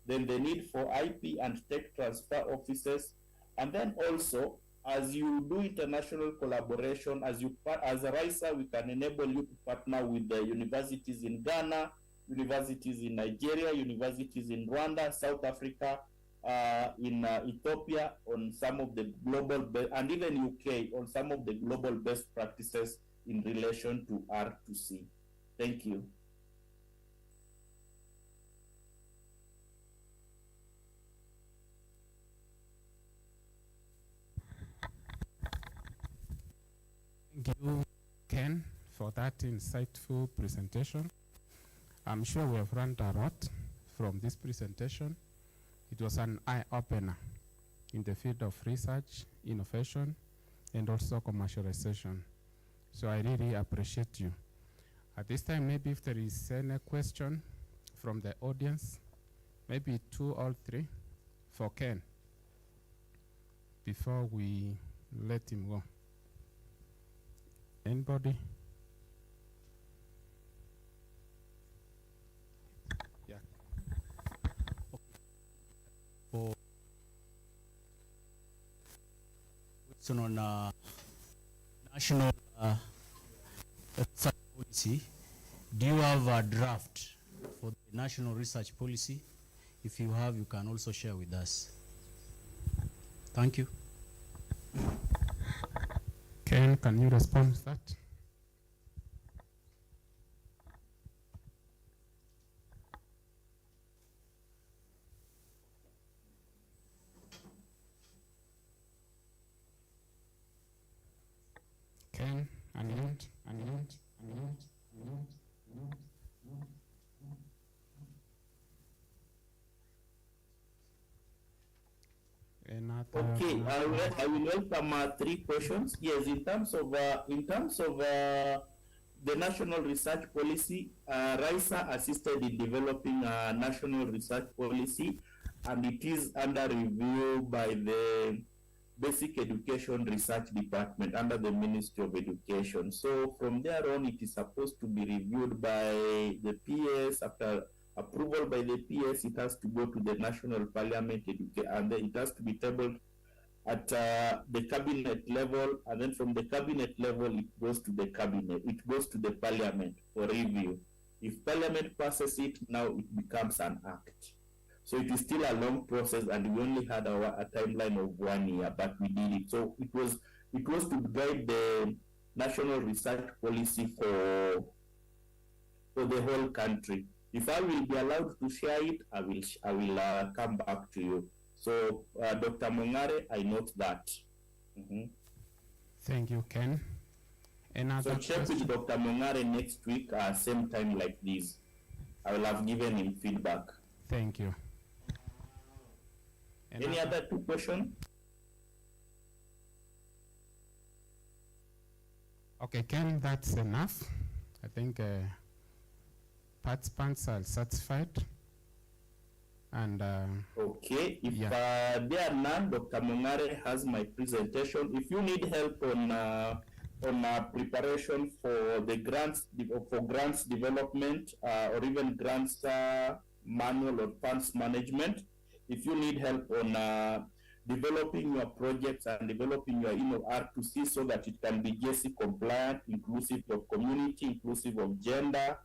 Then the need for IP and tech transfer offices. And then also, as you do international collaboration, as a RISA, we can enable you to partner with the universities in Ghana, universities in Nigeria, universities in Rwanda, South Africa, in Ethiopia on some of the global, and even UK on some of the global best practices in relation to R2C. Thank you. Thank you, Ken, for that insightful presentation. I'm sure we have learned a lot from this presentation. It was an eye-opener in the field of research, innovation, and also commercialization. So I really appreciate you. At this time, maybe if there is any question from the audience, maybe 2 or 3 for Ken, before we let him go. Anybody? Yeah. For question on national research policy, do you have a draft for the national research policy If you have, you can also share with us. Thank you. Ken, can you respond to that? Ken, unmute. Okay, I will welcome 3 questions. Yes, in terms of the national research policy, RISA assisted in developing a national research policy, and it is under review by the Basic Education Research Department under the Ministry of Education. So from there on, it is supposed to be reviewed by the PS. After approval by the PS, it has to go to the National Parliament, and then it has to be tabled at the cabinet level, and then from the cabinet level, it goes to the cabinet. It goes to the Parliament for review. If Parliament passes it, now it becomes an act. So it is still a long process, and we only had a timeline of 1 year, but we did it. So it was to guide the national research policy for the whole country. If I will be allowed to share it, I will come back to you. So Dr. Mongare, I note that. Thank you, Ken. So check with Dr. Mongare next week, same time like this. I will have given him feedback. Thank you. Any other 2 questions? Okay, Ken, that's enough. I think participants are satisfied. And okay, if there are none, Dr. Mongare has my presentation. If you need help on preparation for the grants development or even grants manual or funds management, if you need help on developing your projects and developing your R2C so that it can be JC compliant, inclusive of community, inclusive of gender,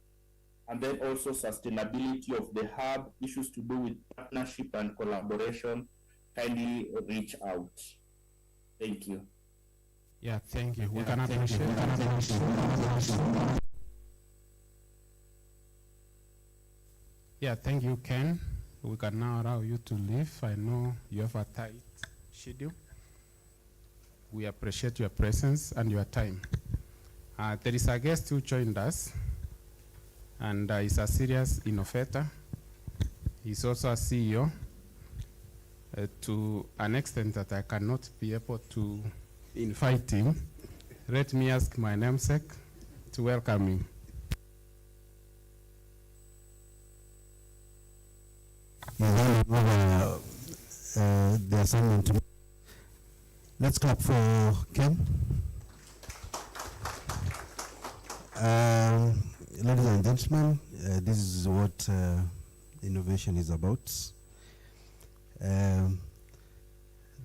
and then also sustainability of the hub, issues to do with partnership and collaboration, kindly reach out. Thank you. Yeah, thank you. We can appreciate that. Yeah, thank you, Ken. We can now allow you to leave. I know you have a tight schedule. We appreciate your presence and your time. There is a guest who joined us, and is a serious innovator. He's also a CEO to an extent that I cannot be able to invite him. Let me ask my namesake to welcome him. The assignment. Let's clap for Ken. Ladies and gentlemen, this is what innovation is about.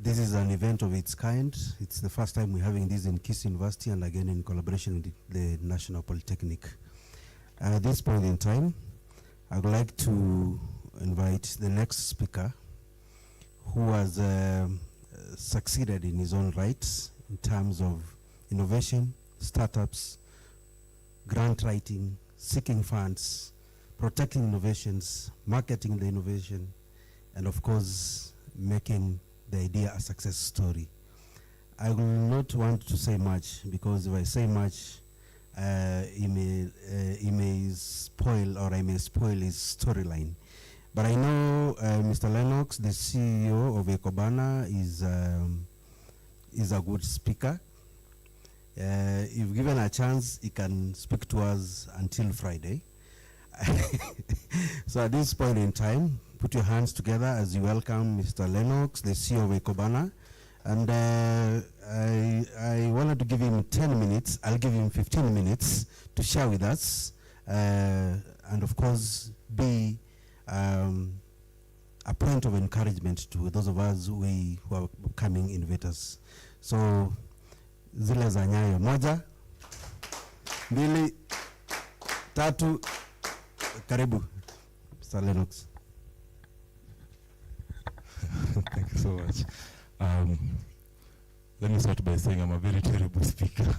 This is an event of its kind. It's the first time we're having this in Kisii University, and again in collaboration with the National Polytechnic. At this point in time, I would like to invite the next speaker, who has succeeded in his own rights in terms of innovation, startups, grant writing, seeking funds, protecting innovations, marketing the innovation, and of course, making the idea a success story. I will not want to say much, because if I say much, he may spoil, or I may spoil his storyline. But I know Mr. Lennox, the CEO of Ecobana, is a good speaker. If given a chance, he can speak to us until Friday. So at this point in time, put your hands together as you welcome Mr. Lennox, the CEO of Ecobana. And I wanted to give him 10 minutes. I'll give him 15 minutes to share with us, and of course, be a point of encouragement to those of us who are becoming innovators. So, zile za nyayo, 1, 2, 3, karibu, Mr. Lennox. so much. Let me start by saying I'm a very terrible speaker.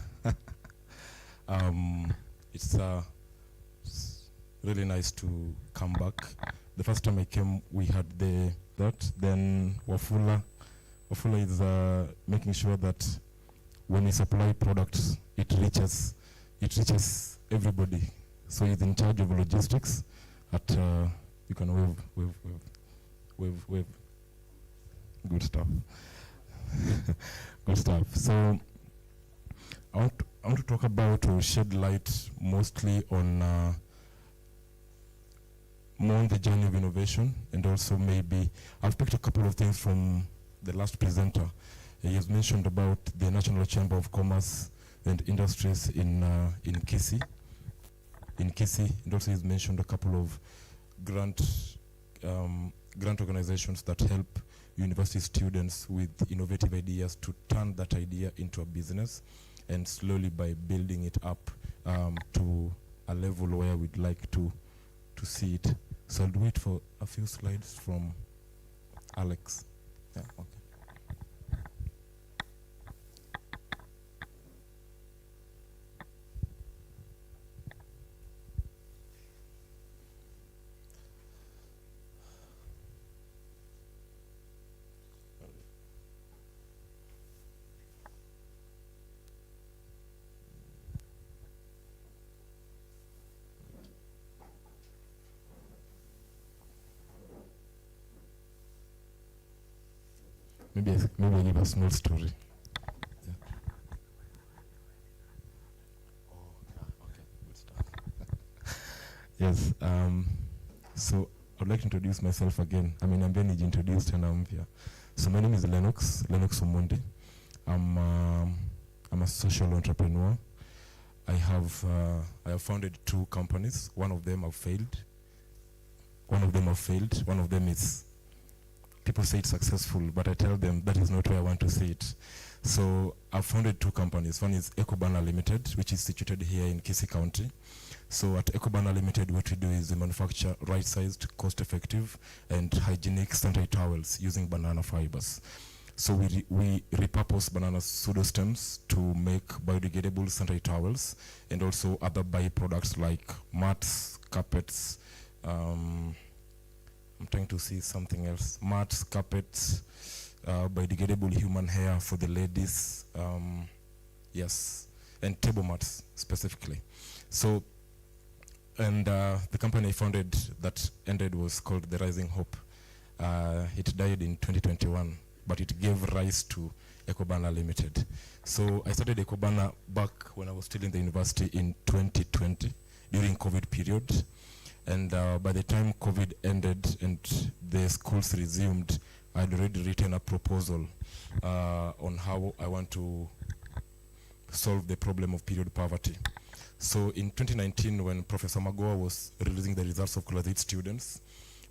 It's really nice to come back. The first time I came, we had then Wafula is making sure that when we supply products, it reaches everybody. So he's in charge of logistics at, you can wave. Good stuff. Good stuff. So I want to talk about or shed light mostly on more on the journey of innovation, and also maybe I've picked a couple of things from the last presenter. He has mentioned about the National Chamber of Commerce and Industries in Kisii. And also he's mentioned a couple of grant organizations that help university students with innovative ideas to turn that idea into a business, and slowly by building it up to a level where we'd like to see it. So I'll wait for a few slides from Alex. Yeah, okay. Maybe I give a small story. Yeah. Okay, good stuff. Yes. So I'd like to introduce myself again. I mean, I'm being introduced and I'm here. So my name is Lennox Omondi. I'm a social entrepreneur. I have founded 2 companies. One of them have failed. One of them is, people say it's successful, but I tell them that is not where I want to see it. So I've founded 2 companies. One is Ecobana Limited, which is situated here in Kisii County. So at Ecobana Limited, what we do is we manufacture right-sized, cost-effective, and hygienic sanitary towels using banana fibers. So we repurpose banana pseudostems to make biodegradable sanitary towels, and also other byproducts like mats, carpets, I'm trying to see something else. Mats, carpets, biodegradable human hair for the ladies, yes, and table mats specifically. So, and the company I founded that ended was called The Rising Hope. It died in 2021, but it gave rise to Ecobana Limited. So I started Ecobana back when I was still in the university in 2020, during COVID period. And by the time COVID ended and the schools resumed, I'd already written a proposal on how I want to solve the problem of period poverty. So in 2019, when Professor Magoa was releasing the results of Class 8 students,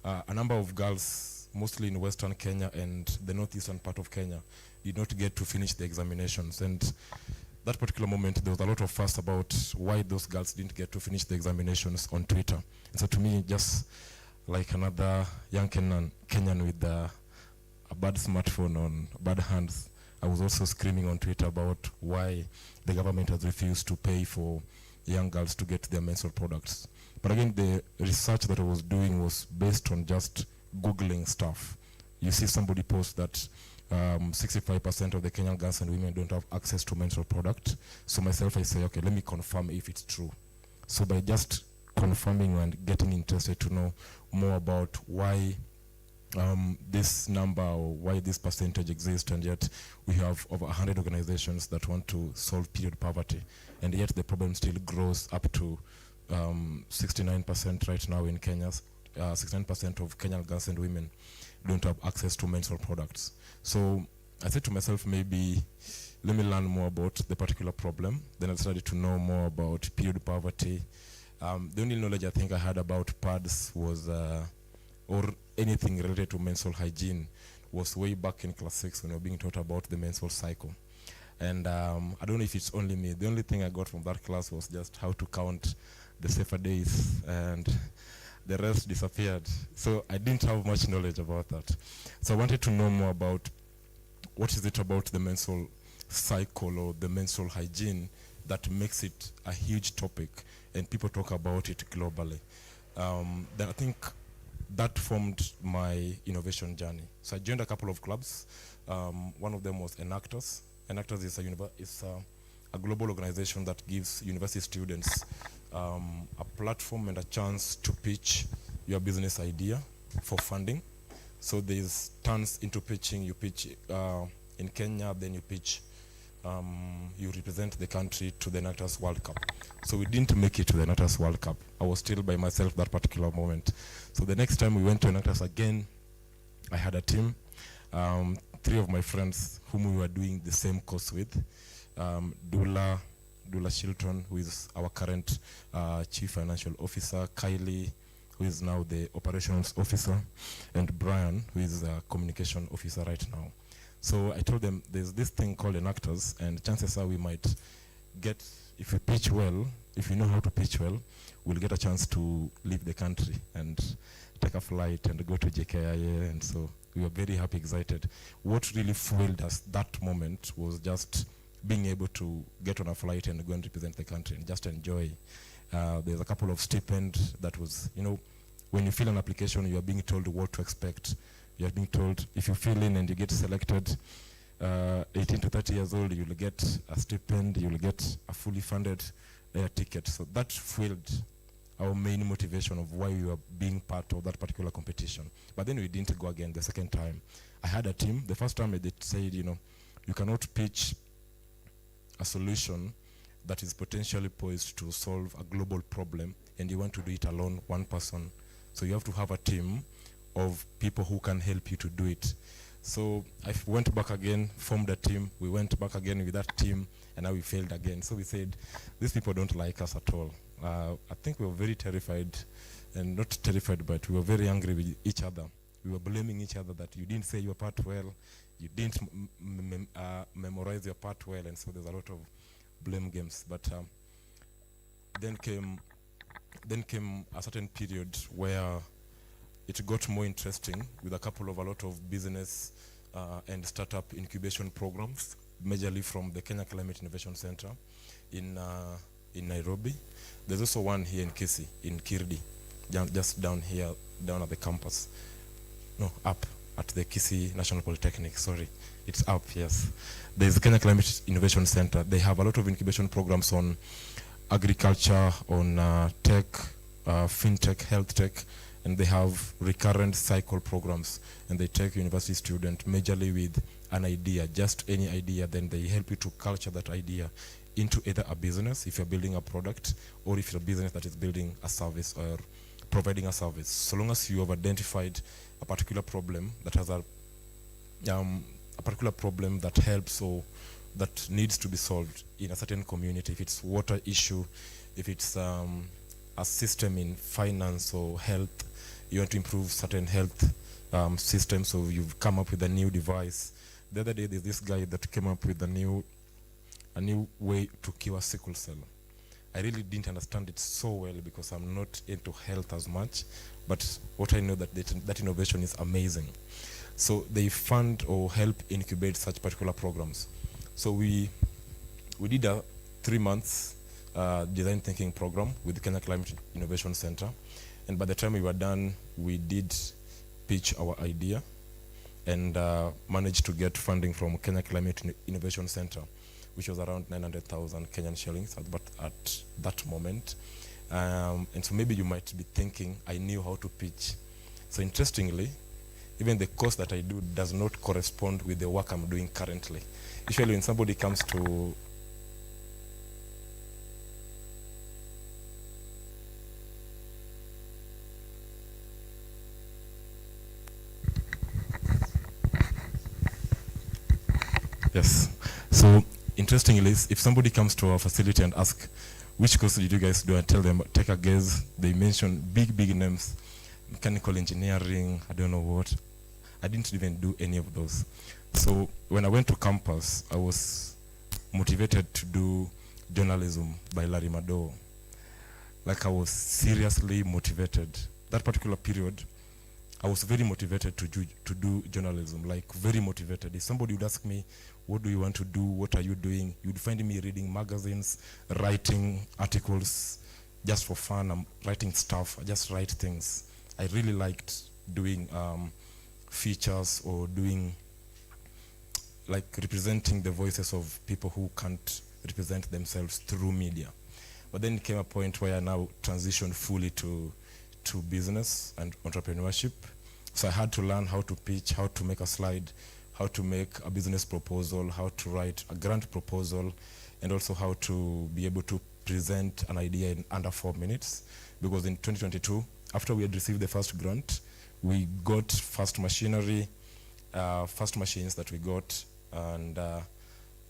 a number of girls, mostly in Western Kenya and the northeastern part of Kenya, did not get to finish the examinations. And that particular moment, there was a lot of fuss about why those girls didn't get to finish the examinations on Twitter. And so to me, just like another young Kenyan with a bad smartphone on bad hands, I was also screaming on Twitter about why the government has refused to pay for young girls to get their menstrual products. But again, the research that I was doing was based on just Googling stuff. You see somebody post that 65% of the Kenyan girls and women don't have access to menstrual product. So myself, I say, okay, let me confirm if it's true. So by just confirming and getting interested to know more about why this number or why this percentage exists, and yet we have over 100 organizations that want to solve period poverty, and yet the problem still grows up to 69% right now in Kenya. 69% of Kenyan girls and women don't have access to menstrual products. So I said to myself, maybe let me learn more about the particular problem. Then I started to know more about period poverty. The only knowledge I think I had about pads was, or anything related to menstrual hygiene, was way back in class 6 when we were being taught about the menstrual cycle. And I don't know if it's only me. The only thing I got from that class was just how to count the safer days. And the rest disappeared. So I didn't have much knowledge about that. So I wanted to know more about what is it about the menstrual cycle or the menstrual hygiene that makes it a huge topic and people talk about it globally. Then I think that formed my innovation journey. So I joined a couple of clubs. One of them was Enactors. Enactors is a global organization that gives university students a platform and a chance to pitch your business idea for funding. So there's turns into pitching. You pitch in Kenya, then you pitch, you represent the country to the Enactors World Cup. So we didn't make it to the Enactors World Cup. I was still by myself that particular moment. So the next time we went to Enactors again, I had a team, 3 of my friends whom we were doing the same course with, Dula Shilton, who is our current Chief Financial Officer, Kylie, who is now the Operations Officer, and Brian, who is a Communication Officer right now. So I told them there's this thing called Enactors, and chances are we might get, if we pitch well, if we know how to pitch well, we'll get a chance to leave the country and take a flight and go to JKIA, and so we were very happy, excited. What really fueled us that moment was just being able to get on a flight and go and represent the country and just enjoy. There's a couple of stipends that was, when you fill an application, you are being told what to expect. You are being told if you fill in and you get selected, 18 to 30 years old, you'll get a stipend, you'll get a fully funded air ticket. So that fueled our main motivation of why we were being part of that particular competition. But then we didn't go again the second time. I had a team. The first time they said, you cannot pitch a solution that is potentially poised to solve a global problem and you want to do it alone, one person. So you have to have a team of people who can help you to do it. So I went back again, formed a team. We went back again with that team, and now we failed again. So we said, these people don't like us at all. I think we were very terrified, and not terrified, but we were very angry with each other. We were blaming each other that you didn't say your part well, you didn't memorize your part well, and so there's a lot of blame games. But then came a certain period where it got more interesting with a lot of business and startup incubation programs, majorly from the Kenya Climate Innovation Center in Nairobi. There's also one here in Kisii, in Kirdi, just down here, down at the campus. No, up at the Kisii National Polytechnic, sorry. It's up, yes. There's the Kenya Climate Innovation Center. They have a lot of incubation programs on agriculture, on tech, fintech, health tech, and they have recurrent cycle programs, and they take university students majorly with an idea, just any idea, then they help you to culture that idea into either a business, if you're building a product, or if you're a business that is building a service or providing a service. So long as you have identified a particular problem that has a particular problem that helps or that needs to be solved in a certain community, if it's water issue, if it's a system in finance or health, you want to improve certain health systems, so you've come up with a new device. The other day, there's this guy that came up with a new way to cure sickle cell. I really didn't understand it so well because I'm not into health as much, but what I know that innovation is amazing. So they fund or help incubate such particular programs. So we did a 3 months design thinking program with the Kenya Climate Innovation Center. And by the time we were done, we did pitch our idea and managed to get funding from Kenya Climate Innovation Center, which was around 900,000 Kenyan shillings at that moment. And so maybe you might be thinking, I knew how to pitch. So interestingly, even the course that I do does not correspond with the work I'm doing currently. Usually when somebody comes to Yes. So interestingly, if somebody comes to our facility and asks, which course did you guys do? I tell them, take a guess. They mention big names, mechanical engineering, I don't know what. I didn't even do any of those. So when I went to campus, I was motivated to do journalism by Larry Madowo. Like I was seriously motivated. that particular period, I was very motivated to do journalism, like very motivated. If somebody would ask me, what do you want to do? What are you doing? You'd find me reading magazines, writing articles just for fun. I'm writing stuff. I just write things. I really liked doing features or doing, like, representing the voices of people who can't represent themselves through media. But then it came a point where I now transitioned fully to business and entrepreneurship. So I had to learn how to pitch, how to make a slide, how to make a business proposal, how to write a grant proposal, and also how to be able to present an idea in under 4 minutes. Because in 2022, after we had received the first grant, we got first machinery, first machines that we got, and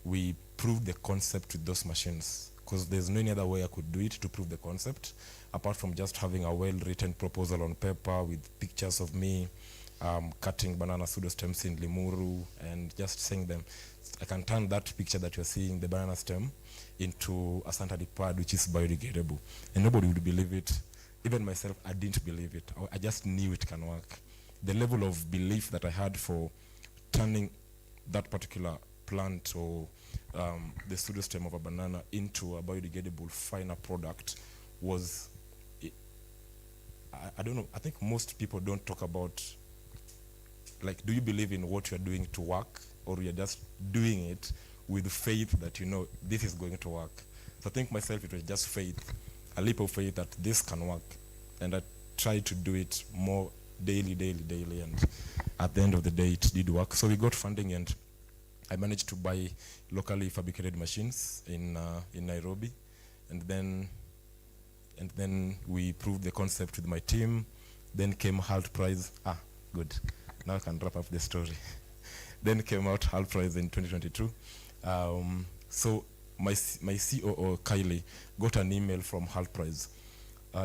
we proved the concept with those machines. Because there's no any other way I could do it to prove the concept, apart from just having a well-written proposal on paper with pictures of me cutting banana pseudostems in Limuru and just saying them. I can turn that picture that you're seeing, the banana stem, into a sanitary pad which is biodegradable. And nobody would believe it. Even myself, I didn't believe it. I just knew it can work. The level of belief that I had for turning that particular plant or the pseudostem of a banana into a biodegradable final product was, I don't know, I think most people don't talk about, like, do you believe in what you're doing to work, or you're just doing it with faith that you know this is going to work? So I think myself, it was just faith, a leap of faith that this can work. And I tried to do it more daily, and at the end of the day, it did work. So we got funding, and I managed to buy locally fabricated machines in Nairobi, and then we proved the concept with my team. Then came HALT Prize. Good. Now I can wrap up the story. Then came out HALT Prize in 2022. So my COO, Kylie, got an email from HALT Prize.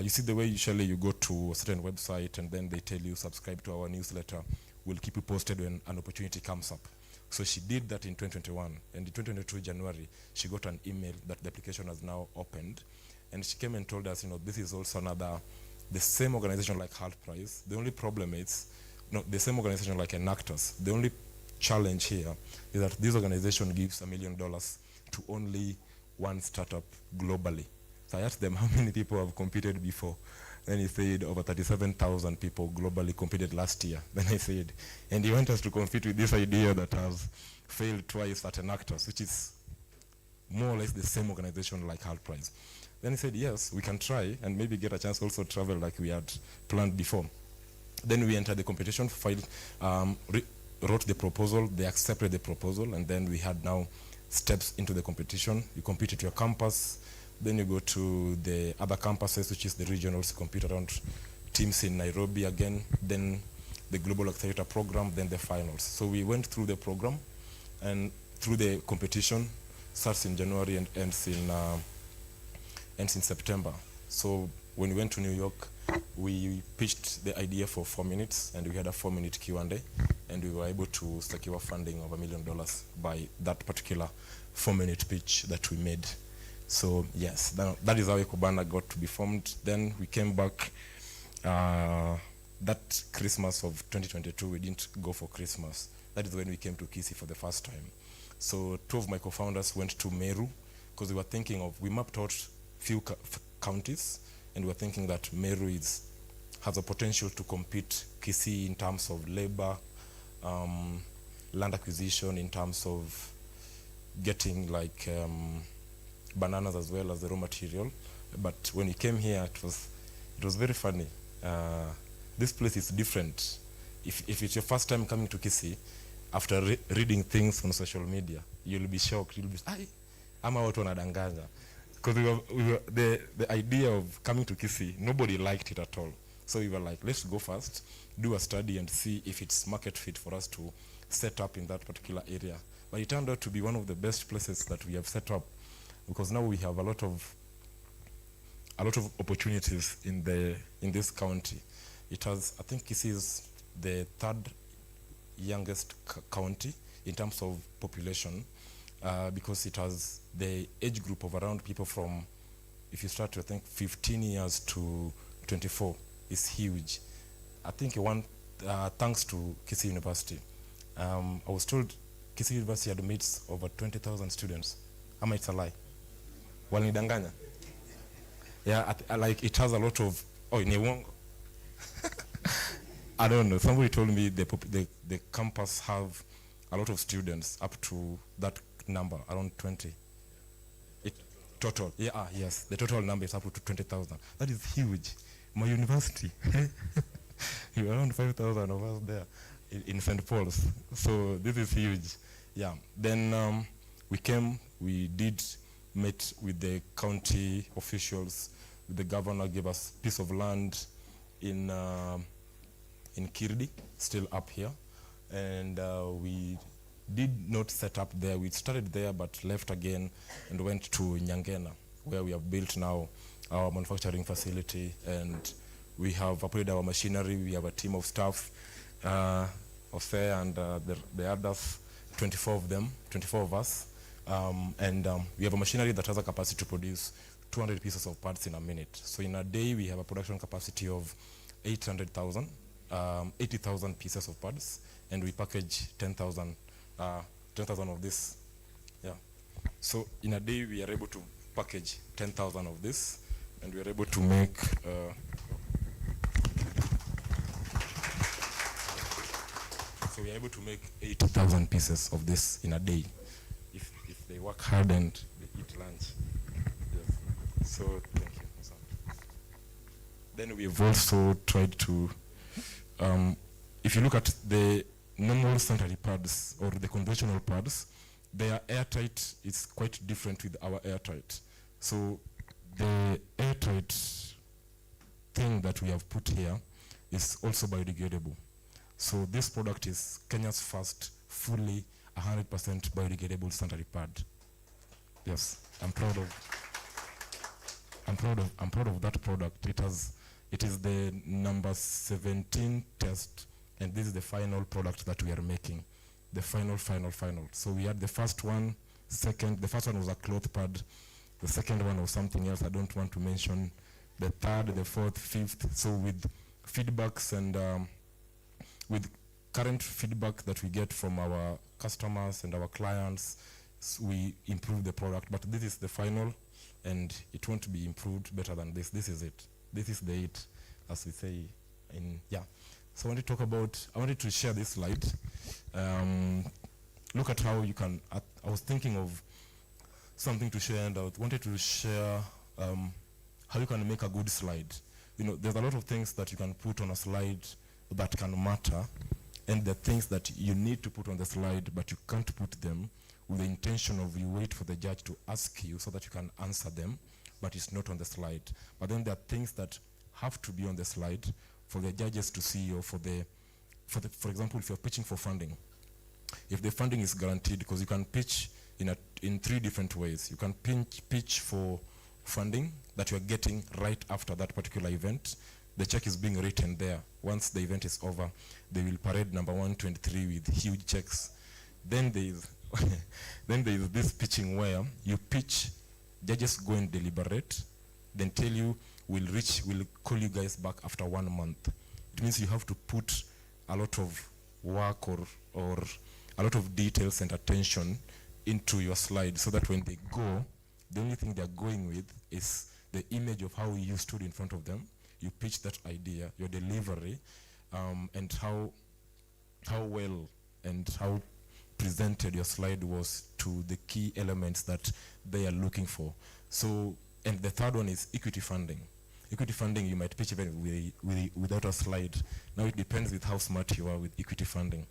You see the way usually you go to a certain website and then they tell you subscribe to our newsletter. We'll keep you posted when an opportunity comes up. So she did that in 2021, and in 2022 January, she got an email that the application has now opened, and she came and told us, you know, this is also the same organization like HALT Prize. The only problem is, the same organization like Enactus. The only challenge here is that this organization gives $1 million to only one startup globally. So I asked them how many people have competed before. Then he said over 37,000 people globally competed last year. Then I said, and you want us to compete with this idea that has failed twice at Enactus, which is more or less the same organization like HALT Prize. Then he said, yes, we can try and maybe get a chance also to travel like we had planned before. Then we entered the competition, filed, wrote the proposal, they accepted the proposal, and then we had now steps into the competition. You compete at your campus, then you go to the other campuses, which is the regionals, you compete around teams in Nairobi again, then the Global Accelerator program, then the finals. So we went through the program and through the competition, starts in January and ends in September. So when we went to New York, we pitched the idea for 4 minutes, and we had a 4-minute Q&A, and we were able to secure funding of $1 million by that particular 4-minute pitch that we made. So yes, that is how Ecobana got to be formed. Then we came back that Christmas of 2022. We didn't go for Christmas. That is when we came to Kisii for the first time. So 2 of my co-founders went to Meru, because we mapped out few counties, and we were thinking that Meru has a potential to compete Kisii in terms of labor, land acquisition, in terms of getting like bananas as well as the raw material. But when we came here, it was very funny. This place is different. If it's your first time coming to Kisii, after reading things on social media, you'll be shocked. You'll be, ama watu wanadanganya. Because the idea of coming to Kisii, nobody liked it at all. So we were like, let's go first, do a study and see if it's market fit for us to set up in that particular area. But it turned out to be one of the best places that we have set up, because now we have a lot of opportunities in this county. It has, I think Kisii is the 3rd youngest county in terms of population, because it has the age group of around people from, if you start to think 15 years to 24, is huge. I think thanks to Kisii University. I was told Kisii University admits over 20,000 students. Ama it's a lie? Walinidanganya? Yeah, like it has a lot of, ni uongo? I don't know. Somebody told me the campus have a lot of students up to that number, around 20. Total. Yeah, yes. The total number is up to 20,000. That is huge. My university, you around 5,000 of us there in St. Paul's. So this is huge. Yeah. Then we did meet with the county officials. The governor gave us a piece of land in Kirdi, still up here. And we did not set up there. We started there but left again and went to Nyangena, where we have built now our manufacturing facility, and we have upgraded our machinery. We have a team of staff, Jose and the others, 24 of them, 24 of us. We have a machinery that has a capacity to produce 200 pieces of parts in a minute. So in a day, we have a production capacity of 80,000 pieces of parts, and we package 10,000 of this. Yeah. So in a day, we are able to package 10,000 of this, and we are able to make so we are able to make 80,000 pieces of this in a day if they work hard and they eat lunch. Yes. So thank you. Then we've also tried to if you look at the normal sanitary pads or the conventional pads, their airtight is quite different with our airtight. So the airtight thing that we have put here is also biodegradable. So this product is Kenya's first fully 100% biodegradable sanitary pad. Yes, I'm proud of that product. It is the number 17 test, and this is the final product that we are making. The final. So we had the first one, the first one was a cloth pad. The second one was something else I don't want to mention. The third, the fourth, fifth. So with feedbacks and with current feedback that we get from our customers and our clients, we improve the product. But this is the final, and it won't be improved better than this. This is it. This is the it, as we say. So I wanted to share this slide. Look at how you can, I was thinking of something to share, and I wanted to share how you can make a good slide. There's a lot of things that you can put on a slide that can matter, and the things that you need to put on the slide, but you can't put them with the intention of you wait for the judge to ask you so that you can answer them, but it's not on the slide. But then there are things that have to be on the slide for the judges to see, or for example, if you're pitching for funding. If the funding is guaranteed, because you can pitch in 3 different ways. You can pitch for funding that you're getting right after that particular event. The check is being written there. Once the event is over, they will parade number 1, 2, and 3 with huge checks. Then there is this pitching where you pitch, judges go and deliberate, then tell you, we'll call you guys back after 1 month. It means you have to put a lot of work or a lot of details and attention into your slide, so that when they go, the only thing they're going with is the image of how you stood in front of them. You pitch that idea, your delivery, and how well and how presented your slide was to the key elements that they are looking for. So, and the third one is equity funding. Equity funding, you might pitch even without a slide. Now it depends with how smart you are with equity funding,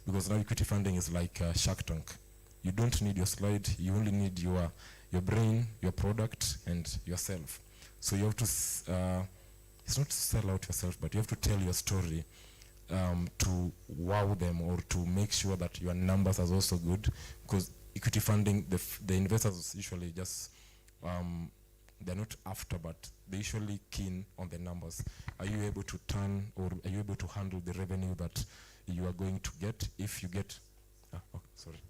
because now equity funding is like a Shark Tank. You don't need your slide, you only need your brain, your product, and yourself. So you have to, it's not to sell out yourself, but you have to tell your story to wow them, or to make sure that your numbers are also good. Because equity funding, the investors usually just, they're not after, but they're usually keen on the numbers. Are you able to turn, or are you able to handle the revenue that you are going to get if you get, sorry.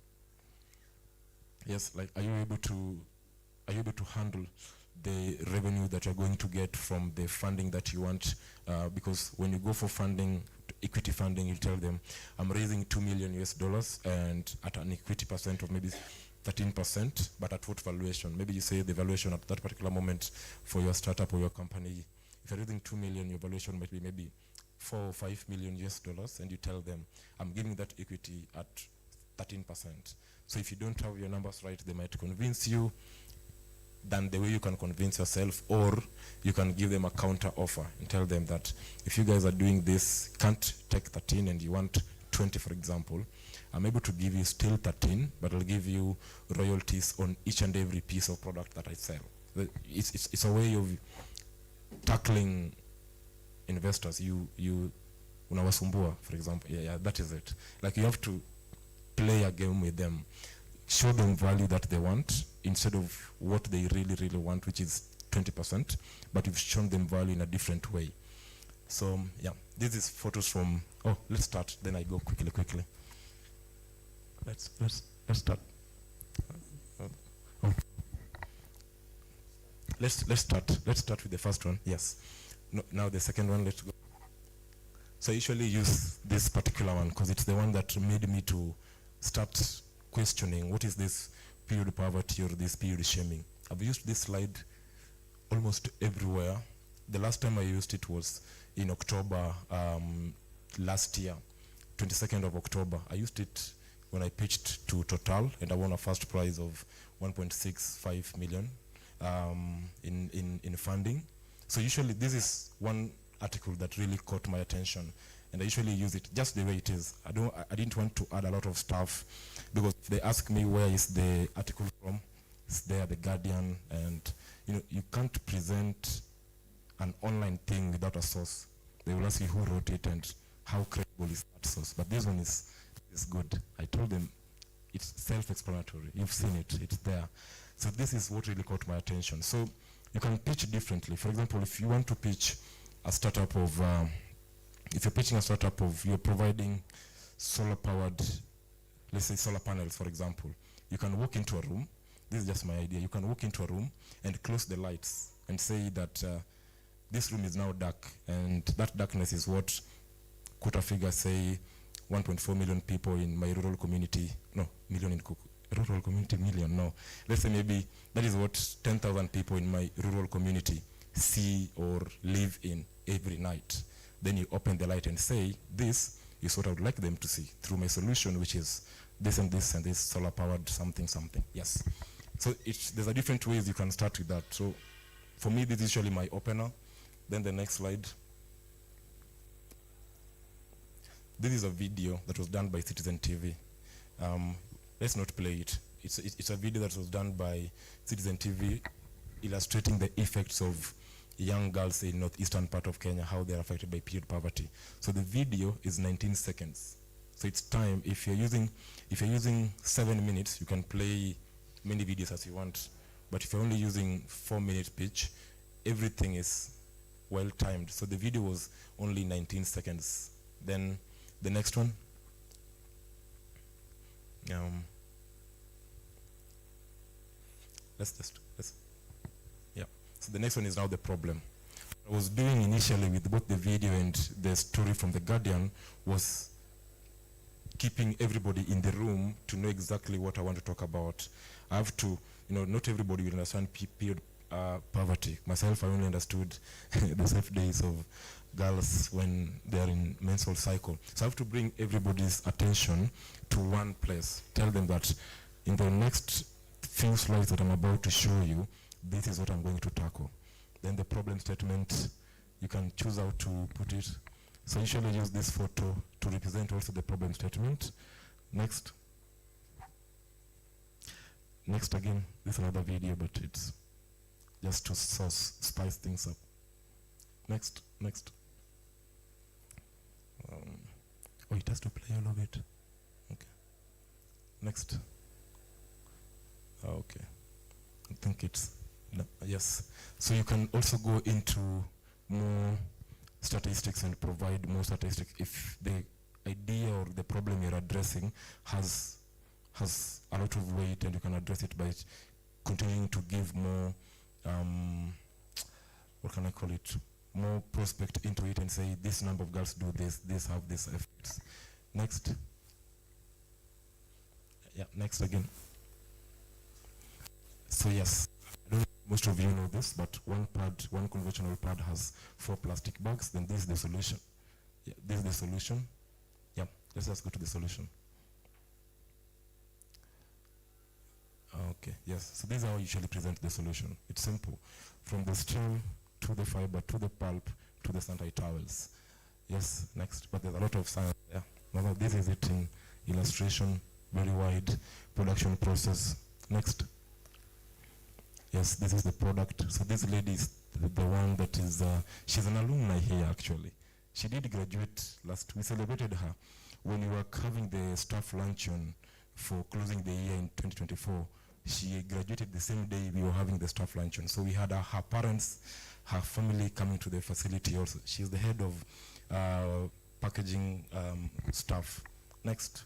Yes, like are you able to handle the revenue that you're going to get from the funding that you want, because when you go for funding, equity funding, you tell them, I'm raising $2 million US and at an equity percent of maybe 13%, but at what valuation? Maybe you say the valuation at that particular moment for your startup or your company, if you're raising 2 million, your valuation might be maybe 4 or 5 million US dollars, and you tell them, I'm giving that equity at 13%. So if you don't have your numbers right, they might convince you than the way you can convince yourself, or you can give them a counter offer and tell them that if you guys are doing this, can't take 13 and you want 20, for example, I'm able to give you still 13, but I'll give you royalties on each and every piece of product that I sell. It's a way of tackling investors. You unawasumbua, for example. Yeah, that is it. Like, you have to play a game with them, show them value that they want instead of what they really, really want, which is 20%, but you've shown them value in a different way. So yeah, this is photos from, oh, let's start, then I go quickly. Let's start. Oh. Let's start with the first one. Yes. No, now the second one, let's go. So I usually use this particular one because it's the one that made me to start questioning what is this period poverty or this period shaming. I've used this slide almost everywhere. The last time I used it was in October last year, 22nd of October. I used it when I pitched to Total, and I won a first prize of 1.65 million in funding. So usually this is one article that really caught my attention, and I usually use it just the way it is. I didn't want to add a lot of stuff, because if they ask me where is the article from, it's there, The Guardian, and you can't present an online thing without a source. They will ask you who wrote it and how credible is that source. But this one is good. I told them it's self-explanatory. You've seen it, it's there. So this is what really caught my attention. So you can pitch differently. For example, if you want to pitch a startup of, if you're pitching a startup of, you're providing solar-powered, let's say solar panels, for example, you can walk into a room. This is just my idea. You can walk into a room and close the lights and say that this room is now dark, and that darkness is what, quote a figure, say 1.4 million people in my rural community, no, million in rural community, million, no. Let's say maybe that is what 10,000 people in my rural community see or live in every night. Then you open the light and say, this is what I would like them to see through my solution, which is this and this and this solar-powered something. Yes. So there's a different ways you can start with that. So for me, this is usually my opener. Then the next slide. This is a video that was done by Citizen TV. Let's not play it. It's a video that was done by Citizen TV illustrating the effects of young girls in northeastern part of Kenya, how they are affected by period poverty. So the video is 19 seconds. So it's time. If you're using 7 minutes, you can play many videos as you want. But if you're only using 4-minute pitch, everything is well timed. So the video was only 19 seconds. Then the next one. Yeah. So the next one is now the problem. What I was doing initially with both the video and the story from The Guardian was keeping everybody in the room to know exactly what I want to talk about. I have to, not everybody will understand period poverty. Myself, I only understood the safe days of girls when they are in menstrual cycle. So I have to bring everybody's attention to one place. Tell them that in the next few slides that I'm about to show you, this is what I'm going to tackle. Then the problem statement, you can choose how to put it. So I usually use this photo to represent also the problem statement. Next. Next again, this is another video, but it's just to spice things up. Next. Oh, it has to play all of it. Okay. Next. Okay. I think it's, no, yes. So you can also go into more statistics and provide more statistics if the idea or the problem you're addressing has a lot of weight, and you can address it by continuing to give more what can I call it, more prospect into it and say this number of girls do this have this effects. Next. Yeah, next again. So yes, I don't know if most of you know this, but one conventional pad has 4 plastic bags. Then this is the solution. Yeah, this is the solution. Yeah, let's just go to the solution. Okay, yes. So this is how I usually present the solution. It's simple. From the steel to the fiber to the pulp to the sanitary towels. Yes, next. But there's a lot of science there. Now this is it in illustration, very wide production process. Next. Yes, this is the product. So this lady is the one that is, she's an alumni here actually. She did graduate last, we celebrated her when we were having the staff luncheon for closing the year in 2024. She graduated the same day we were having the staff luncheon. So we had her parents, her family coming to the facility also. She's the head of packaging staff. Next.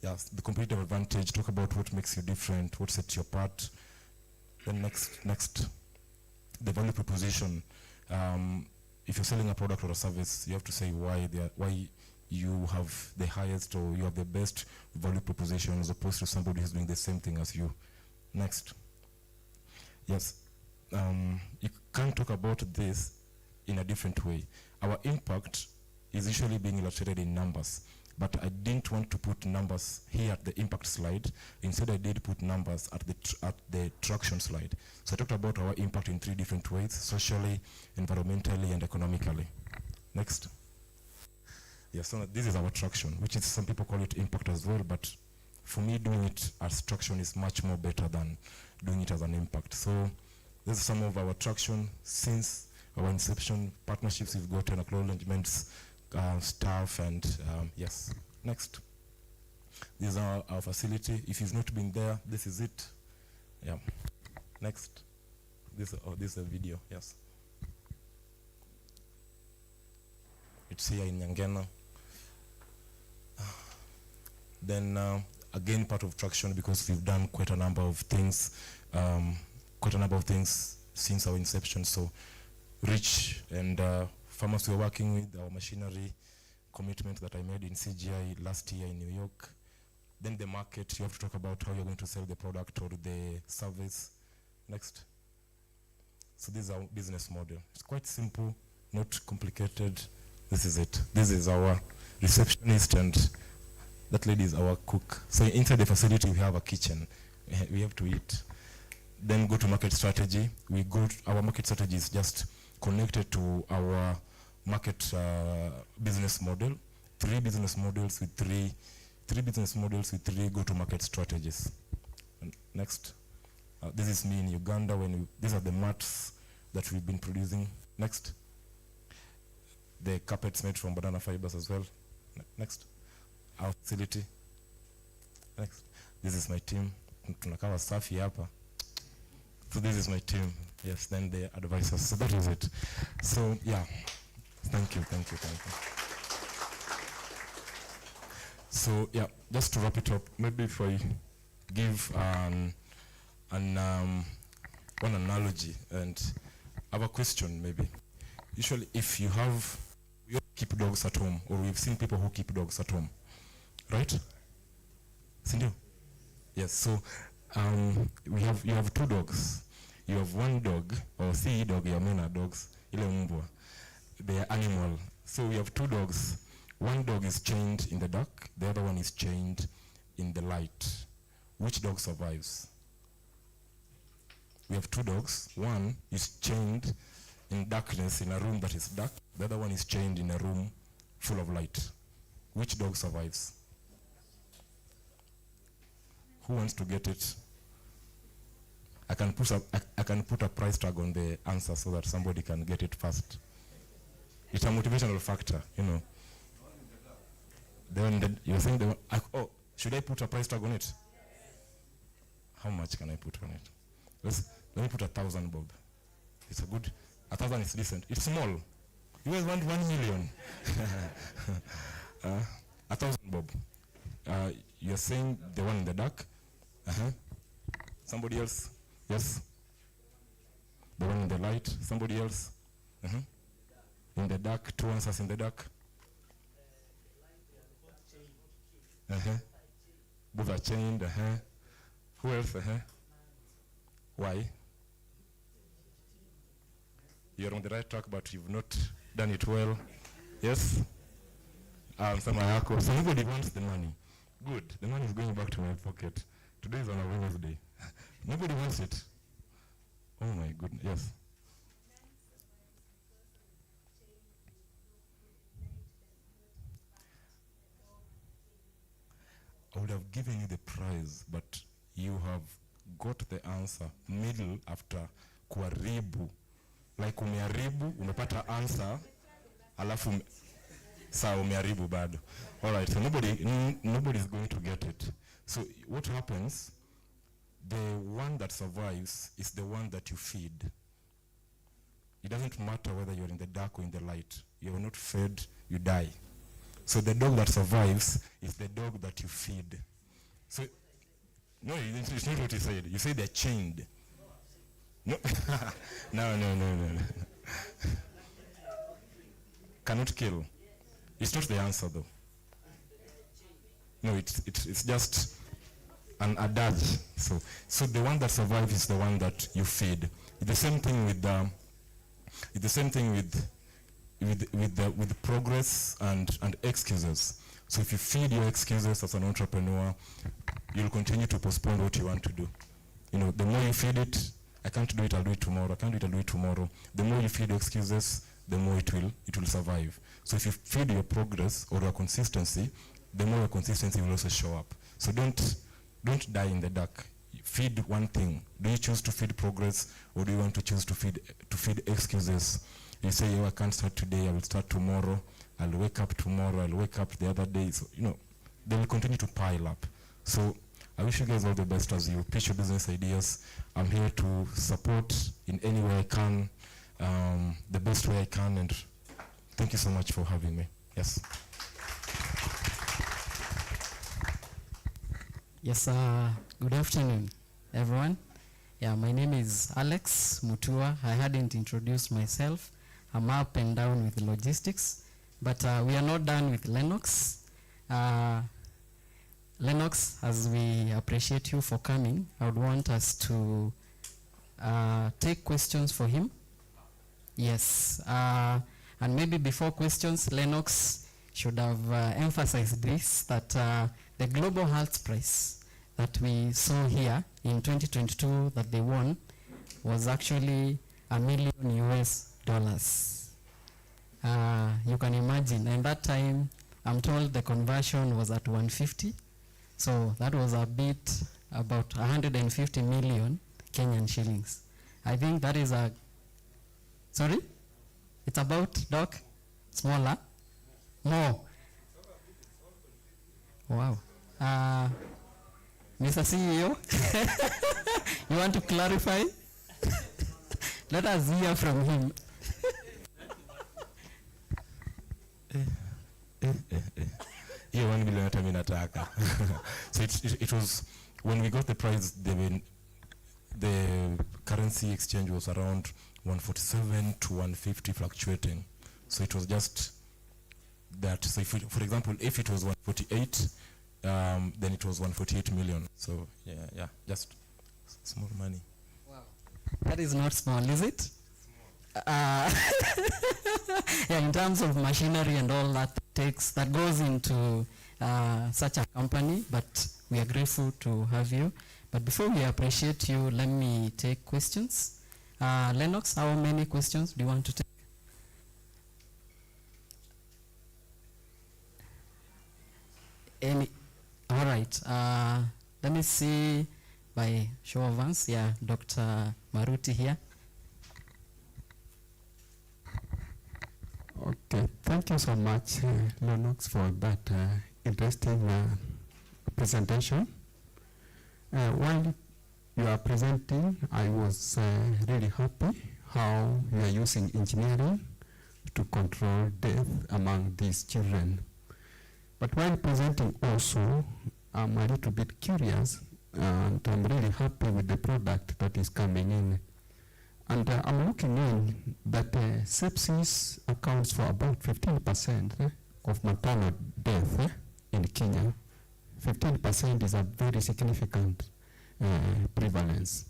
Yes, the competitive advantage, talk about what makes you different, what sets you apart. Then next, the value proposition. If you're selling a product or a service, you have to say why you have the highest or you have the best value proposition as opposed to somebody who's doing the same thing as you. Next. Yes, you can talk about this in a different way. Our impact is usually being illustrated in numbers, but I didn't want to put numbers here at the impact slide. Instead, I did put numbers at the traction slide. So I talked about our impact in 3 different ways: socially, environmentally, and economically. Next. Yes, so this is our traction, which is, some people call it impact as well, but for me, doing it as traction is much more better than doing it as an impact. So this is some of our traction since our inception, partnerships we've gotten, acknowledgements, staff, and yes. Next. This is our facility. If you've not been there, this is it. Yeah. Next. This is a video. Yes. It's here in Nyangena. Then again, part of traction, because we've done quite a number of things since our inception. So reach and farmers we're working with, our machinery commitment that I made in CGI last year in New York. Then the market, you have to talk about how you're going to sell the product or the service. Next. So this is our business model. It's quite simple, not complicated. This is it. This is our receptionist, and that lady is our cook. So inside the facility, we have a kitchen. We have to eat. Then go to market strategy. Our market strategy is just connected to our market business model. 3 business models with 3 go-to-market strategies. And next. This is me in Uganda. These are the mats that we've been producing. Next. The carpets made from banana fibers as well. Next. Our facility. Next. This is my team. Tunakawa safi hapa. So this is my team. Yes, then the advisors. So that is it. So yeah. Thank you. So yeah, just to wrap it up, maybe if I give one analogy and have a question maybe. Usually if you keep dogs at home, or we've seen people who keep dogs at home, right? Sindio? Yes, so you have 2 dogs. You have 1 dog, or 3 dog, yamena dogs, ile mbwa. They are animal. So we have 2 dogs. 1 dog is chained in the dark, the other one is chained in the light. Which dog survives? We have 2 dogs. 1 is chained in darkness in a room that is dark. The other one is chained in a room full of light. Which dog survives? Who wants to get it? I can put a price tag on the answer so that somebody can get it fast. It's a motivational factor, you know. You're saying should I put a price tag on it? How much can I put on it? Let me put 1,000 bob. It's a good, 1,000 is decent. It's small. You guys want 1 million. 1,000 bob. You're saying the one in the dark? Somebody else? Yes? The one in the light? Somebody else? In the dark? 2 answers in the dark? Both are chained. Who else? Why? You're on the right track, but you've not done it well. Yes? So nobody wants the money. Good. The money is going back to my pocket. Today is on a Wednesday. Nobody wants it. Oh my goodness. Yes. I would have given you the prize, but you have got the answer middle after kuharibu. Like umeharibu, umepata answer, alafu sawa umeharibu bado. All right, so nobody is going to get it. So what happens? The one that survives is the one that you feed. It doesn't matter whether you're in the dark or in the light. You're not fed, you die. So the dog that survives is the dog that you feed. So, no, it's not what you said. You said they're chained. No, no. Cannot kill. It's not the answer, though. No, it's just an adage. So the one that survives is the one that you feed. It's the same thing with progress and excuses. So if you feed your excuses as an entrepreneur, you'll continue to postpone what you want to do. You know, the more you feed it, I can't do it, I'll do it tomorrow. I can't do it, I'll do it tomorrow. The more you feed excuses, the more it will survive. So if you feed your progress or your consistency, the more your consistency will also show up. So don't die in the dark. Feed one thing. Do you choose to feed progress, or do you want to choose to feed excuses? You say, I can't start today, I will start tomorrow, I'll wake up tomorrow, I'll wake up the other day. So, they will continue to pile up. So I wish you guys all the best as you pitch your business ideas. I'm here to support in any way I can, the best way I can, and thank you so much for having me. Yes. Yes, good afternoon, everyone. Yeah, my name is Alex Mutua. I hadn't introduced myself. I'm up and down with logistics, but we are not done with Lennox. Lennox, as we appreciate you for coming, I would want us to take questions for him. Yes, and maybe before questions, Lennox should have emphasized this, that the Global Health Prize that we saw here in 2022 that they won was actually $1 million. You can imagine, and that time I'm told the conversion was at 150, so that was about 150 million Kenyan shillings. I think that is sorry? It's about, Doc? Smaller? More? Wow. Mr. CEO, you want to clarify? Let us hear from him. Yeah, 1 million hata mimi nataka. So it was, when we got the prize, the currency exchange was around 147 to 150 fluctuating. So it was just that. So if for example, if it was 148, then it was 148 million. So yeah, just small money. Wow, that is not small, is it? Yeah, in terms of machinery and all that that goes into such a company, but we are grateful to have you. But before we appreciate you, let me take questions. Lennox, how many questions do you want to take? Any? All right. Let me see by show of hands. Yeah, Dr. Maruti here. Okay, thank you so much, Lennox, for that interesting presentation. While you are presenting, I was really happy how you are using engineering to control death among these children. But while presenting also, I'm a little bit curious, and I'm really happy with the product that is coming in. And I'm looking in that sepsis accounts for about 15% of maternal death in Kenya. 15% is a very significant prevalence.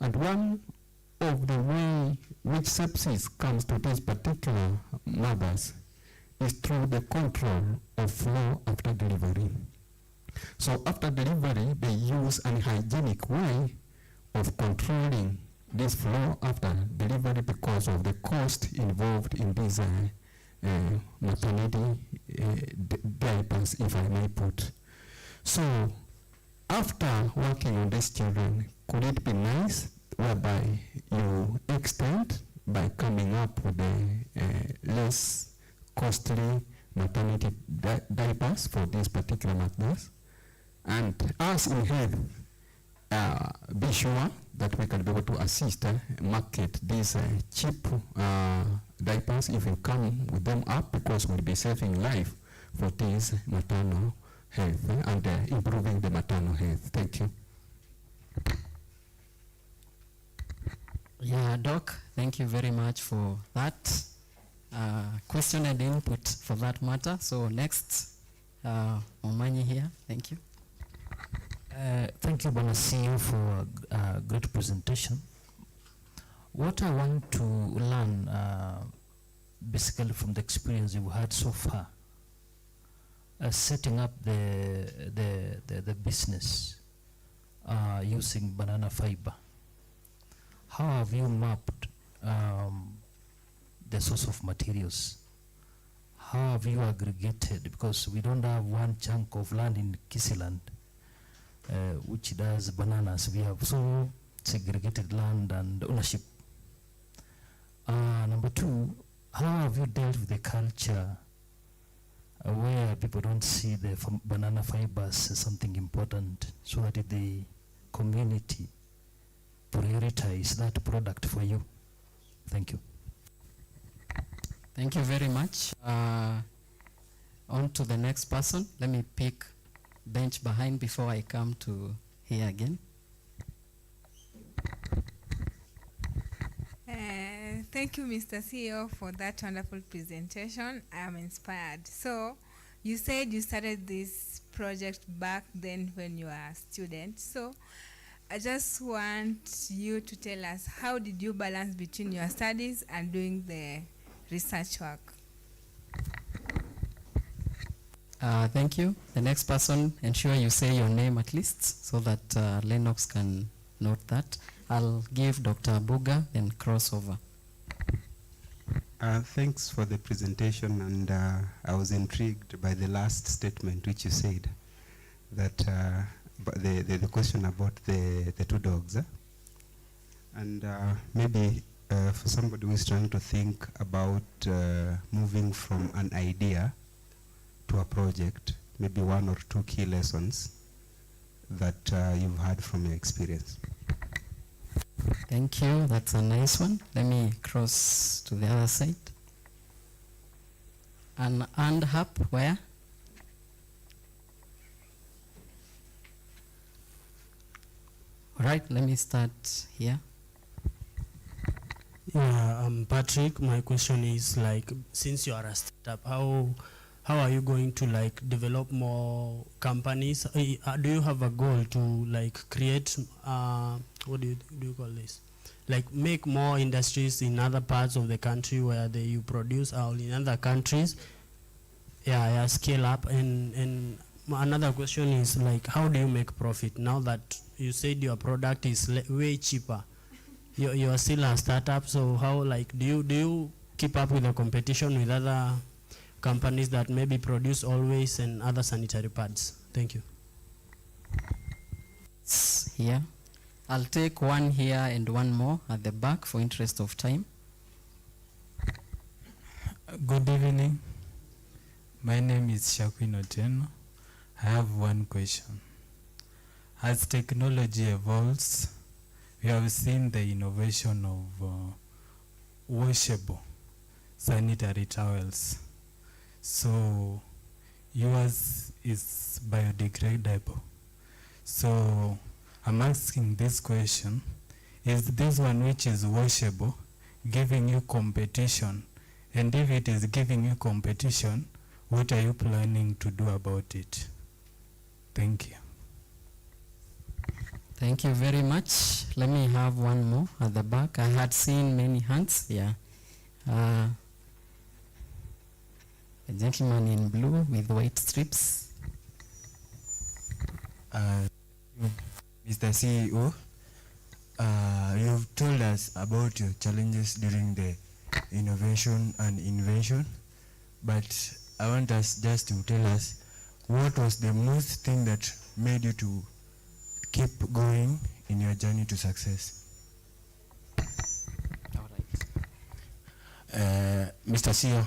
And one of the way which sepsis comes to these particular mothers is through the control of flow after delivery. So after delivery, they use an hygienic way of controlling this flow after delivery because of the cost involved in these maternity diapers, if I may put. So after working on these children, could it be nice whereby you extend by coming up with less costly maternity diapers for these particular mothers? And us in health, be sure that we can be able to assist market these cheap diapers if you come with them up, because we'll be saving life for this maternal health and improving the maternal health. Thank you. Yeah, Doc, thank you very much for that question and input for that matter. So next, Omanyi here. Thank you. Thank you, Bwana CEO, for a great presentation. What I want to learn, basically from the experience you've had so far, setting up the business using banana fiber. How have you mapped the source of materials? How have you aggregated? Because we don't have one chunk of land in Kisii land which does bananas. We have so segregated land and ownership. Number two, how have you dealt with the culture where people don't see the banana fibers as something important, so that the community prioritize that product for you? Thank you. Thank you very much. On to the next person. Let me pick bench behind before I come to here again. Thank you, Mr. CEO, for that wonderful presentation. I am inspired. So, you said you started this project back then when you were a student. So, I just want you to tell us, how did you balance between your studies and doing the research work? Thank you. The next person, ensure you say your name at least so that Lennox can note that. I'll give Dr. Buga, then crossover. Thanks for the presentation, and I was intrigued by the last statement which you said, that the question about the two dogs. And maybe for somebody who is trying to think about moving from an idea to a project, maybe one or two key lessons that you've had from your experience. Thank you. That's a nice one. Let me cross to the other side. And hand up where? All right, let me start here. Yeah, Patrick, my question is, like, since you are a startup, how are you going to like develop more companies? Do you have a goal to like create what do you call this? Like make more industries in other parts of the country where you produce, or in other countries? Yeah, scale up. And another question is, like, how do you make profit now that you said your product is way cheaper? You are still a startup, so how, like, do you keep up with the competition with other companies that maybe produce always and other sanitary pads? Thank you. Here. I'll take one here and one more at the back for interest of time. Good evening. My name is Shakwin Otieno. I have one question. As technology evolves, we have seen the innovation of washable sanitary towels. So yours is biodegradable. So I'm asking this question, is this one which is washable giving you competition? And if it is giving you competition, what are you planning to do about it? Thank you. Thank you very much. Let me have one more at the back. I had seen many hands. Yeah. A gentleman in blue with white strips. Mr. CEO, you've told us about your challenges during the innovation and invention, but I want us just to tell us what was the most thing that made you to keep going in your journey to success. Mr. CEO,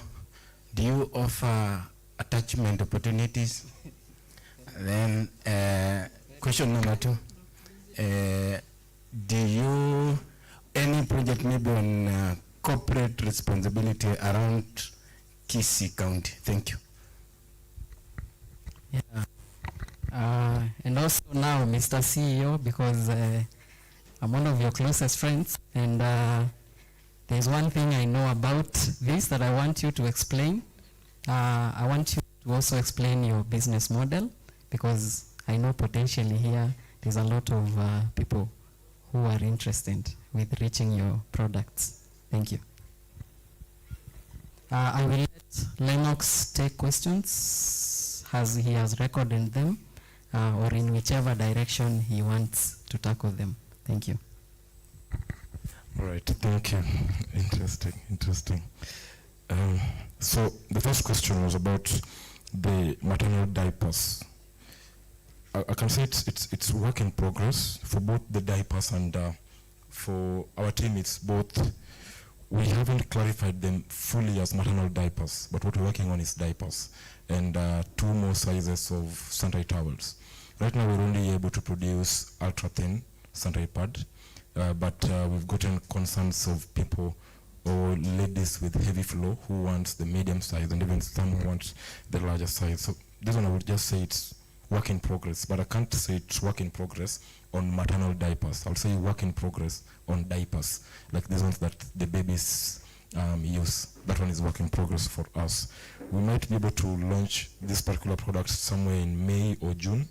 do you offer attachment opportunities? Then question number 2, do you any project maybe on corporate responsibility around Kisii County? Thank you. Yeah. And also now, Mr. CEO, because I'm one of your closest friends, and there's one thing I know about this that I want you to explain. I want you to also explain your business model, because I know potentially here there's a lot of people who are interested with reaching your products. Thank you. I will let Lennox take questions as he has recorded them, or in whichever direction he wants to tackle them. Thank you. All right, thank you. Interesting. So the first question was about the maternal diapers. I can say it's work in progress for both the diapers and for our team. It's both. We haven't clarified them fully as maternal diapers, but what we're working on is diapers and 2 more sizes of sanitary towels. Right now, we're only able to produce ultra thin sanitary pad, but we've gotten concerns of people or ladies with heavy flow who want the medium size, and even some who want the larger size. So this one I would just say it's work in progress, but I can't say it's work in progress on maternal diapers. I'll say work in progress on diapers, like these ones that the babies use. That one is work in progress for us. We might be able to launch this particular product somewhere in May or June,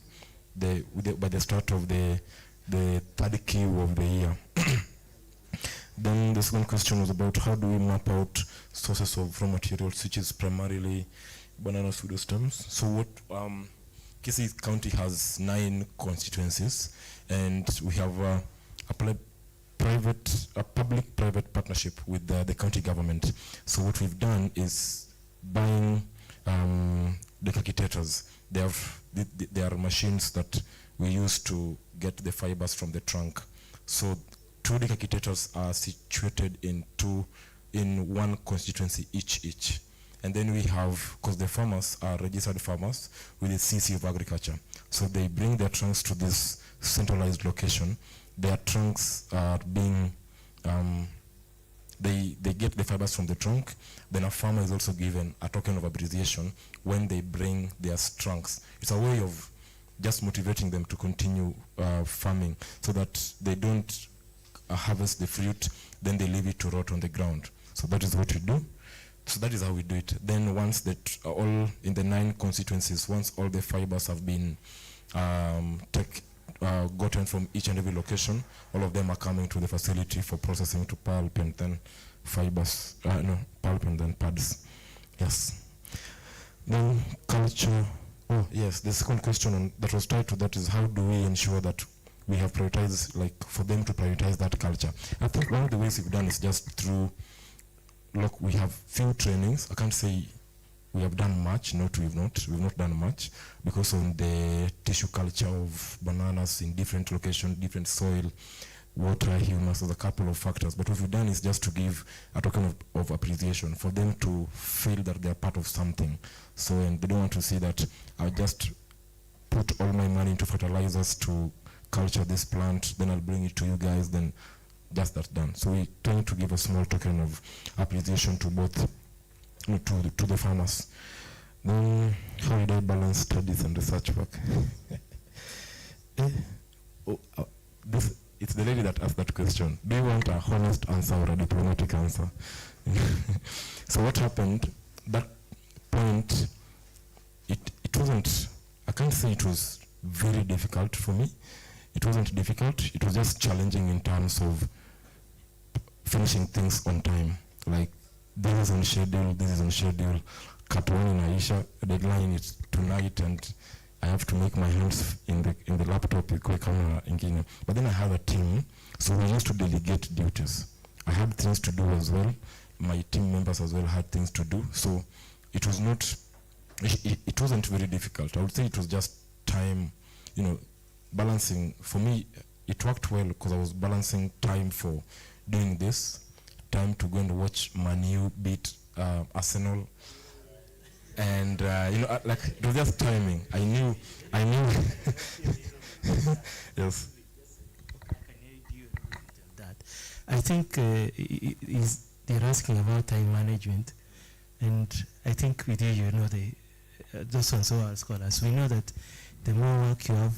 by the start of the 3rd Q of the year. Then the second question was about how do we map out sources of raw materials, which is primarily banana pseudo stems. So what Kisii County has 9 constituencies, and we have a public-private partnership with the county government. So what we've done is buying decapitators. They are machines that we use to get the fibers from the trunk. So 2 decapitators are situated in 1 constituency each. And then we have, because the farmers are registered farmers with the CC of Agriculture. So they bring their trunks to this centralized location. Their trunks are being, they get the fibers from the trunk. Then a farmer is also given a token of appreciation when they bring their trunks. It's a way of just motivating them to continue farming so that they don't harvest the fruit, then they leave it to rot on the ground. So that is what we do. So that is how we do it. Then once that all in the 9 constituencies, once all the fibers have been gotten from each and every location, all of them are coming to the facility for processing to pulp and then fibers, pulp and then pads. Yes. Then culture. Oh yes, the second question that was tied to that is how do we ensure that we have prioritized, like for them to prioritize that culture. I think one of the ways we've done is just through, look, we have few trainings. I can't say we have done much. No, we've not done much, because on the tissue culture of bananas in different locations, different soil, water, humus, there's a couple of factors. But what we've done is just to give a token of appreciation for them to feel that they're part of something. So, and they don't want to see that I just put all my money into fertilizers to culture this plant, then I'll bring it to you guys, then just that's done. So we trying to give a small token of appreciation to both, to the farmers. Then how did I balance studies and research work? it's the lady that asked that question. Do you want a honest answer or a diplomatic answer? So what happened, that point, it wasn't, I can't say it was very difficult for me. It wasn't difficult, it was just challenging in terms of finishing things on time. Like, this is on schedule, cut one in Aisha, deadline is tonight, and I have to make my hands in the laptop quick camera ingine. But then I have a team, so we used to delegate duties. I had things to do as well. My team members as well had things to do. So it was not, it wasn't very difficult. I would say it was just time, balancing. For me, it worked well because I was balancing time for doing this, time to go and watch Man U beat Arsenal. And like, it was just timing. I knew. Yes. That I think they're asking about time management, and I think with you, those ones who are scholars, we know that the more work you have,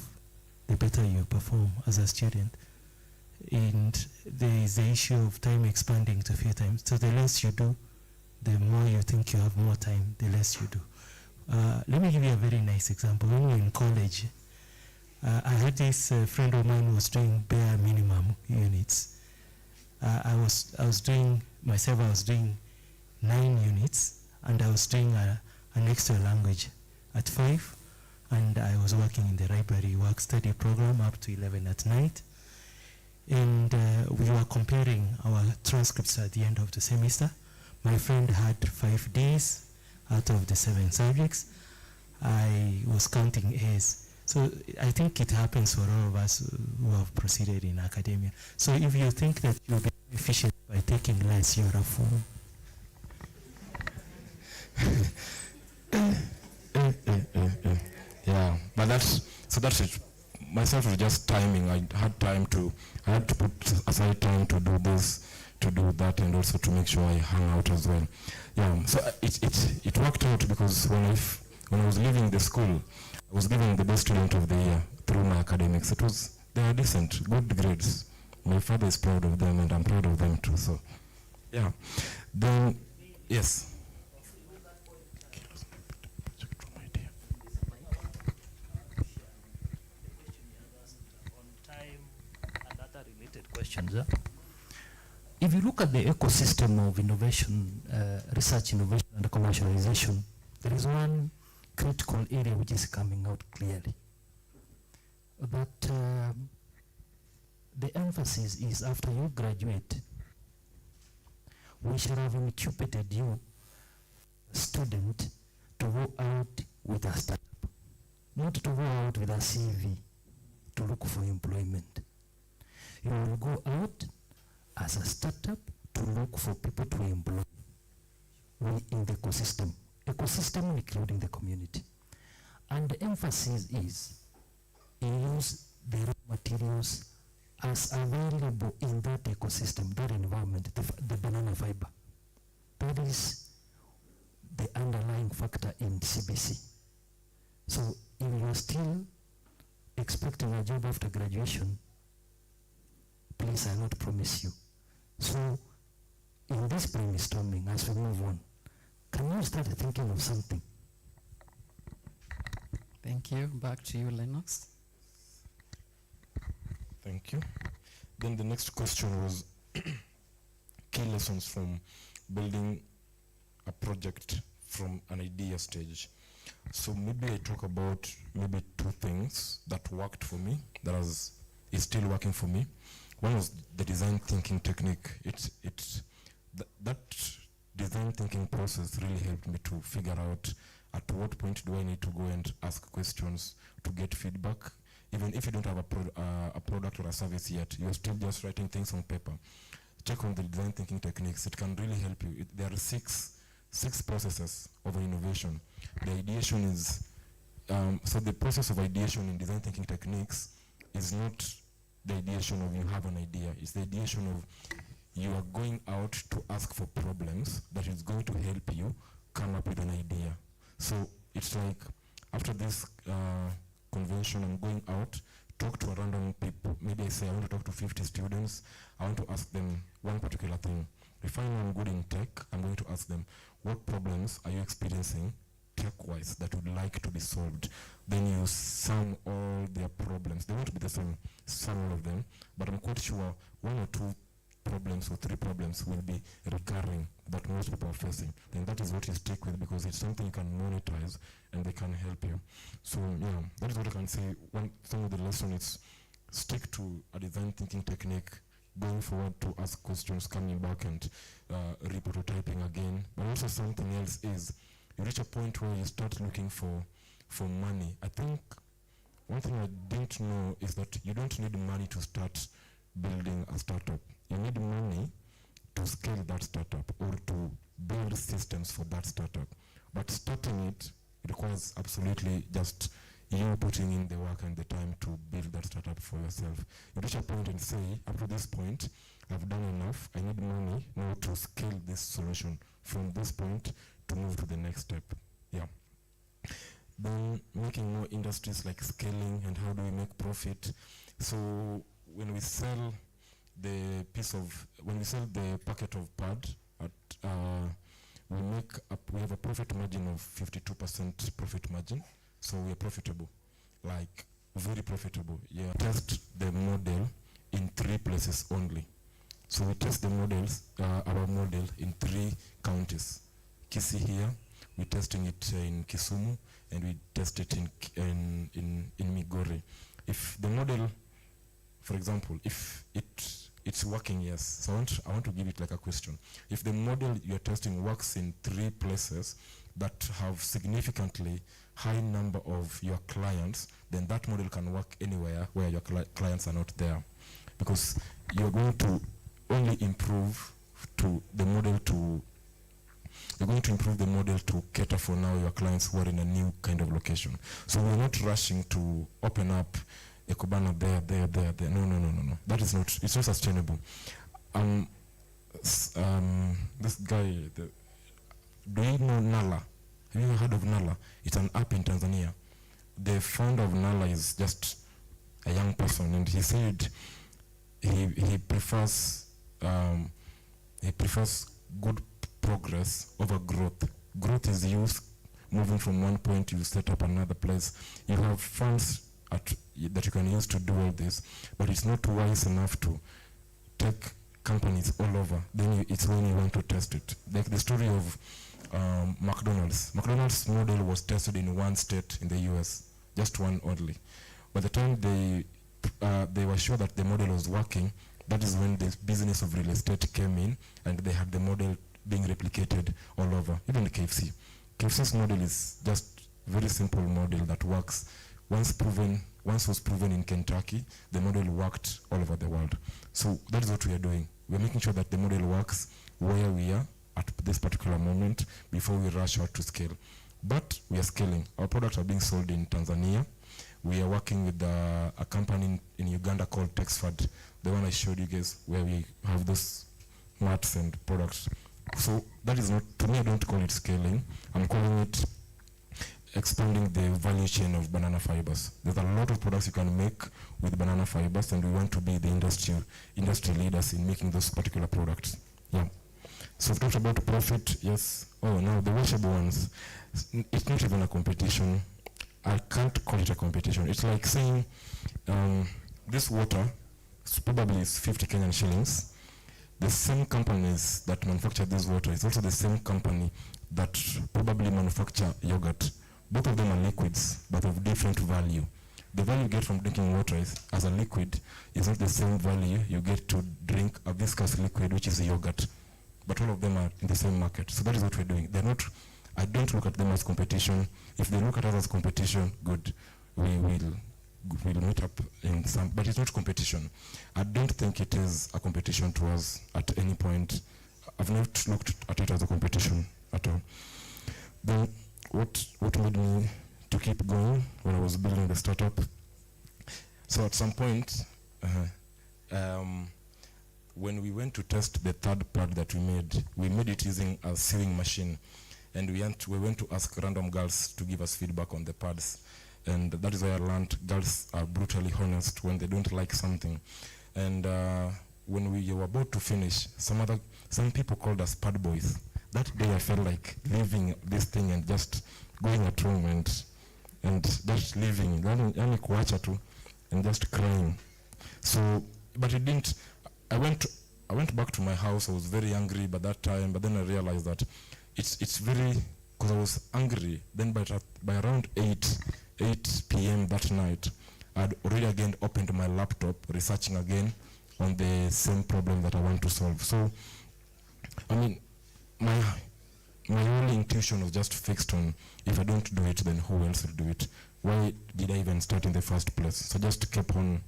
the better you perform as a student. And there is the issue of time expanding to a few times. So the less you do, the more you think you have more time, the less you do. Let me give you a very nice example. When we were in college, I had this friend of mine who was doing bare minimum units. I was doing 9 units, and I was doing an extra language at 5, and I was working in the library work study program up to 11 at night. And we were comparing our transcripts at the end of the semester. My friend had 5 days out of the 7 subjects. I was counting A's. So I think it happens for all of us who have proceeded in academia. So if you think that you'll be efficient by taking less, you're a fool. Yeah, but that's it. Myself was just timing. I had to put aside time to do this, to do that, and also to make sure I hang out as well. Yeah, so it worked out because when I was leaving the school, I was given the best student of the year through my academics. They were decent, good grades. My father is proud of them, and I'm proud of them too. So, yeah. Then, yes. Questions. If you look at the ecosystem of innovation, research, innovation, and commercialization, there is one critical area which is coming out clearly. That the emphasis is after you graduate, we should have incubated you, student, to go out with a startup, not to go out with a CV to look for employment. You will go out as a startup to look for people to employ in the ecosystem including the community. And the emphasis is use the raw materials as available in that ecosystem, that environment, the banana fiber. That is the underlying factor in CBC. So if you are still expecting a job after graduation, please, I not promise you. So, in this brainstorming, as we move on, can you start thinking of something? Thank you. Back to you, Lennox. Thank you. Then the next question was key lessons from building a project from an idea stage. So maybe I talk about maybe 2 things that worked for me, is still working for me. One was the design thinking technique. That design thinking process really helped me to figure out at what point do I need to go and ask questions to get feedback. Even if you don't have a product or a service yet, you're still just writing things on paper. Check on the design thinking techniques. It can really help you. There are six processes of innovation. The ideation is, so the process of ideation in design thinking techniques is not the ideation of you have an idea. It's the ideation of you are going out to ask for problems that is going to help you come up with an idea. So it's like after this convention, I'm going out talk to a random people. Maybe I say I want to talk to 50 students. I want to ask them one particular thing. If I know I'm good in tech, I'm going to ask them, what problems are you experiencing tech-wise that would like to be solved? Then you sum all their problems. They won't be the same, sum all of them, but I'm quite sure one or two problems or three problems will be recurring that most people are facing. Then that is what you stick with, because it's something you can monetize and they can help you. So yeah, that is what I can say. Some of the lesson is stick to a design thinking technique, going forward to ask questions, coming back and re-prototyping again. But also something else is you reach a point where you start looking for money. I think one thing I didn't know is that you don't need money to start building a startup. You need money to scale that startup or to build systems for that startup. But starting it requires absolutely just you putting in the work and the time to build that startup for yourself. You reach a point and say, up to this point, I've done enough. I need money now to scale this solution from this point to move to the next step. Yeah. Then making more industries like scaling and how do we make profit. So when we sell the packet of pad at we have a profit margin of 52% profit margin. So we are profitable, like very profitable. Yeah. Test the model in 3 places only. So we test the models, our model in 3 counties. Kisii here, we're testing it in Kisumu, and we test it in Migori. If the model, for example, if it's working, yes. So I want to give it like a question. If the model you're testing works in 3 places that have significantly high number of your clients, then that model can work anywhere where your clients are not there, because you're going to only improve the model to cater for now your clients who are in a new kind of location. So we're not rushing to open up a Cubana there. No. That is not, it's not sustainable. This guy, do you know Nala? Have you heard of Nala? It's an app in Tanzania. The founder of Nala is just a young person, and he said he prefers good progress over growth. Growth is you moving from one point, you set up another place. You have funds that you can use to do all this, but it's not wise enough to take companies all over. Then it's when you want to test it. Like the story of McDonald's. McDonald's model was tested in 1 state in the US, just one only. By the time they were sure that the model was working, that is when the business of real estate came in, and they had the model being replicated all over. Even the KFC. KFC's model is just very simple model that works. Once was proven in Kentucky, the model worked all over the world. So that is what we are doing. We're making sure that the model works where we are at this particular moment before we rush out to scale. But we are scaling. Our products are being sold in Tanzania. We are working with a company in Uganda called Texford, the one I showed you guys, where we have those mats and products. So that is not, to me, I don't call it scaling. I'm calling it expanding the value chain of banana fibers. There's a lot of products you can make with banana fibers, and we want to be the industry leaders in making those particular products. Yeah. So we've talked about profit, yes. Oh, now the washable ones. It's not even a competition. I can't call it a competition. It's like saying this water probably is 50 Kenyan shillings. The same companies that manufacture this water is also the same company that probably manufacture yogurt. Both of them are liquids, but of different value. The value you get from drinking water as a liquid is not the same value you get to drink a viscous liquid, which is yogurt. But all of them are in the same market. So that is what we're doing. They're not, I don't look at them as competition. If they look at us as competition, good. We'll meet up in some, but it's not competition. I don't think it is a competition to us at any point. I've not looked at it as a competition at all. Then what made me to keep going when I was building the startup? So at some point, when we went to test the 3rd pad that we made it using a sewing machine, and we went to ask random girls to give us feedback on the pads. And that is why I learned girls are brutally honest when they don't like something. And when we were about to finish, some people called us pad boys. That day I felt like leaving this thing and just going at home and just leaving, yani kuacha tu, and just crying. So, but it didn't. I went back to my house. I was very angry by that time, but then I realized that it's very, because I was angry. Then by around 8 p.m. that night, I'd already again opened my laptop, researching again on the same problem that I want to solve. So, I mean, my whole intuition was just fixed on, if I don't do it, then who else will do it? Why did I even start in the first place? So I just kept on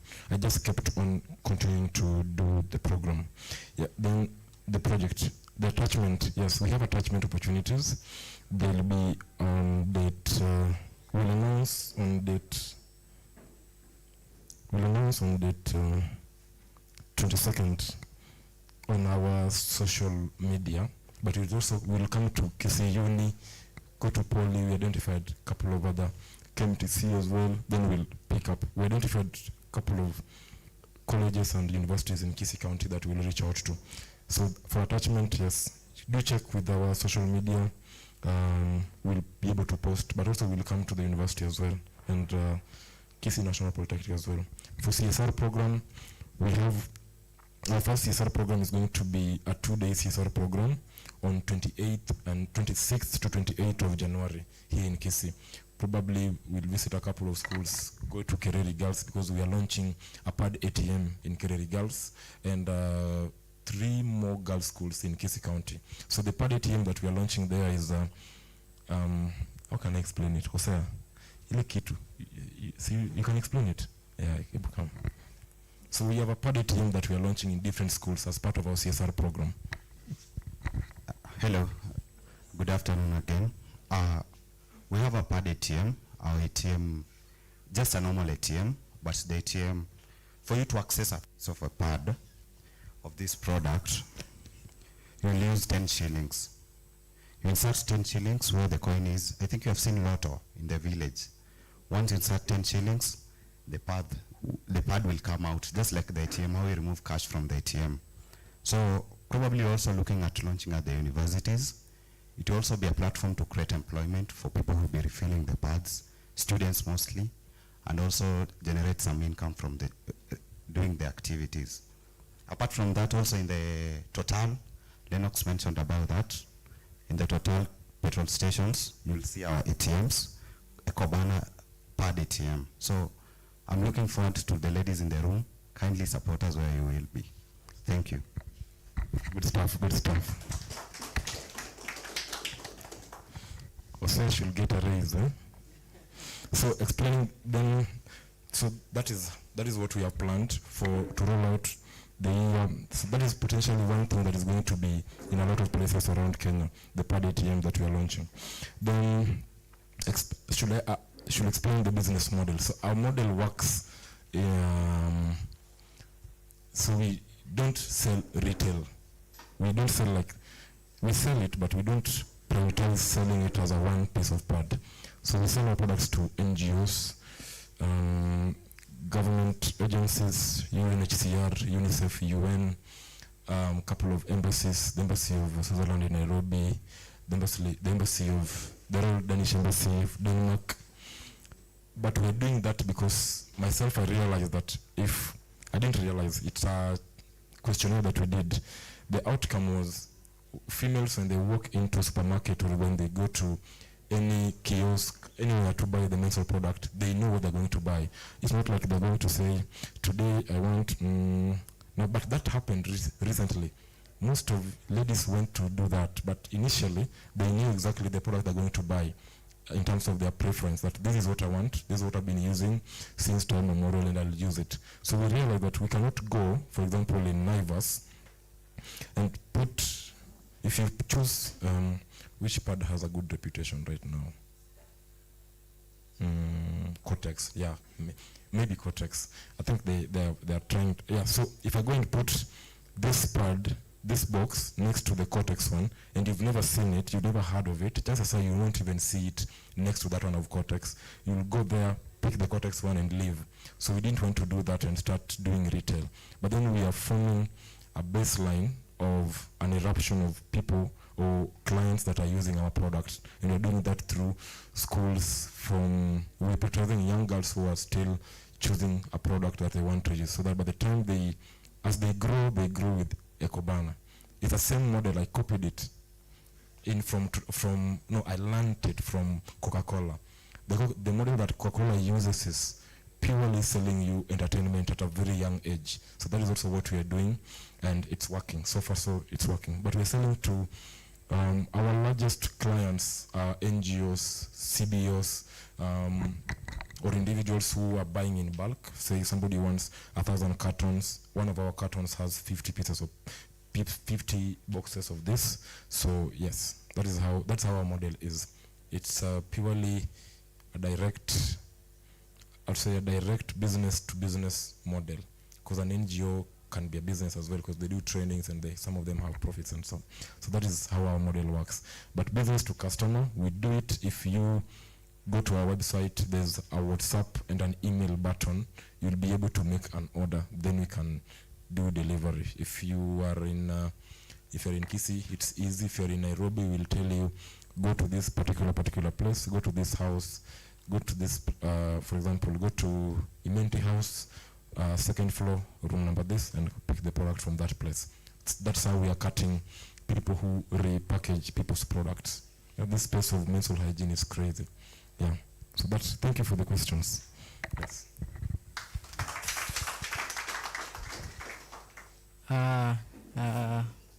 continuing to do the program. Yeah, then the project, the attachment, yes, we have attachment opportunities. They'll be on date, we'll announce on date 22nd on our social media, but it also will come to Kisii Uni, go to Poly. We identified a couple of other KMTC as well. Then we'll pick up. We identified a couple of colleges and universities in Kisii County that we'll reach out to. So for attachment, yes, do check with our social media. We'll be able to post, but also we'll come to the university as well, and Kisii National Polytechnic as well. For CSR program, we have our first CSR program is going to be a 2-day CSR program on 28th and 26th to 28th of January here in Kisii. Probably we'll visit a couple of schools, go to Kereri Girls, because we are launching a PAD ATM in Kereri Girls, and 3 more girls' schools in Kisii County. So the PAD ATM that we are launching there is, how can I explain it? Hosea, ile kitu. You can explain it? Yeah, come. So we have a PAD ATM that we are launching in different schools as part of our CSR program. Hello, good afternoon again. We have a PAD ATM, our ATM, just a normal ATM, but the ATM, for you to access a piece of a pad of this product, you'll use 10 shillings. You insert 10 shillings where the coin is. I think you have seen Lotto in the village. Once you insert 10 shillings, the pad will come out, just like the ATM, how you remove cash from the ATM. So probably also looking at launching at the universities. It will also be a platform to create employment for people who will be refilling the pads, students mostly, and also generate some income from the doing the activities. Apart from that, also in the Total, Lennox mentioned about that. In the Total petrol stations, you'll see our ATMs, Ekobana PAD ATM. So I'm looking forward to the ladies in the room. Kindly support us where you will be. Thank you. Good stuff, good stuff. Jose should get a raise, eh? So explaining then, so that is what we have planned to roll out the year. So that is potentially one thing that is going to be in a lot of places around Kenya, the PAD ATM that we are launching. Then should explain the business model. So our model works, so we don't sell retail. We don't sell we sell it, but we don't prioritize selling it as a one piece of pad. So we sell our products to NGOs, government agencies, UNHCR, UNICEF, UN, couple of embassies, the Embassy of Switzerland in Nairobi, the embassy of the Royal Danish Embassy of Denmark. But we're doing that because myself, I realized that I didn't realize, it's a questionnaire that we did. The outcome was females, when they walk into a supermarket or when they go to any kiosk, anywhere to buy the menstrual product, they know what they're going to buy. It's not like they're going to say, today I want, no, but that happened recently. Most of ladies went to do that, but initially they knew exactly the product they're going to buy in terms of their preference, that this is what I want, this is what I've been using since time memorial, and I'll use it. So we realized that we cannot go, for example, in Naivas and put, if you choose, which pad has a good reputation right now? Cortex, yeah, maybe Cortex. I think they are trying, yeah, so if I go and put this pad this box next to the Cortex one, and you've never seen it, you've never heard of it, just as you won't even see it next to that one of Cortex. You'll go there, pick the Cortex one and leave. So we didn't want to do that and start doing retail. But then we are forming a baseline of an eruption of people or clients that are using our product. And we're doing that through schools we're prioritizing young girls who are still choosing a product that they want to use, so that by the time as they grow with Ecobana. It's the same model. I copied it I learned it from Coca-Cola. The model that Coca-Cola uses is purely selling you entertainment at a very young age. So that is also what we are doing, and it's working. So far, so it's working. But we're selling to our largest clients are NGOs, CBOs, or individuals who are buying in bulk. Say somebody wants 1,000 cartons. One of our cartons has 50 boxes of this. So yes, that's how our model is. It's purely a direct, I'd say a direct business to business model, because an NGO can be a business as well, because they do trainings and some of them have profits and so on. So that is how our model works. But business to customer, we do it. If you go to our website, there's a WhatsApp and an email button. You'll be able to make an order. Then we can do delivery. If you're in Kisii, it's easy. If you're in Nairobi, we'll tell you, go to this particular place, go to this house, go to this, for example, go to Imenti House, second floor, room number this, and pick the product from that place. That's how we are cutting people who repackage people's products. This space of menstrual hygiene is crazy. Yeah. So thank you for the questions. Yes.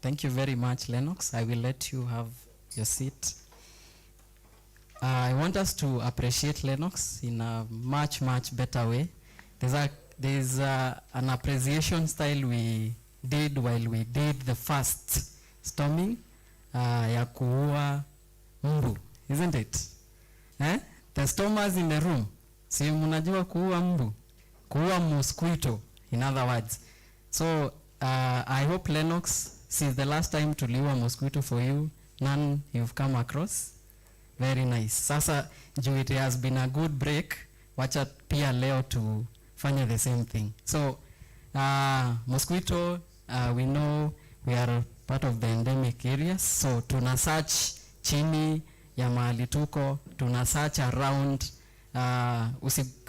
Thank you very much, Lennox. I will let you have your seat. I want us to appreciate Lennox in a much, much better way. There's an appreciation style we did while we did the first storming, ya kuua mbu, isn't it? The stormers in the room, si mnajua kuua mbu, kuua mosquito, in other words. So I hope Lennox, since the last time tuliua mosquito for you, none you've come across. Very nice. Sasa juu it has been a good break, wacha pia leo tufanye the same thing. So mosquito, we know we are part of the endemic areas, so tuna search chini ya mahali tuko, tuna search around,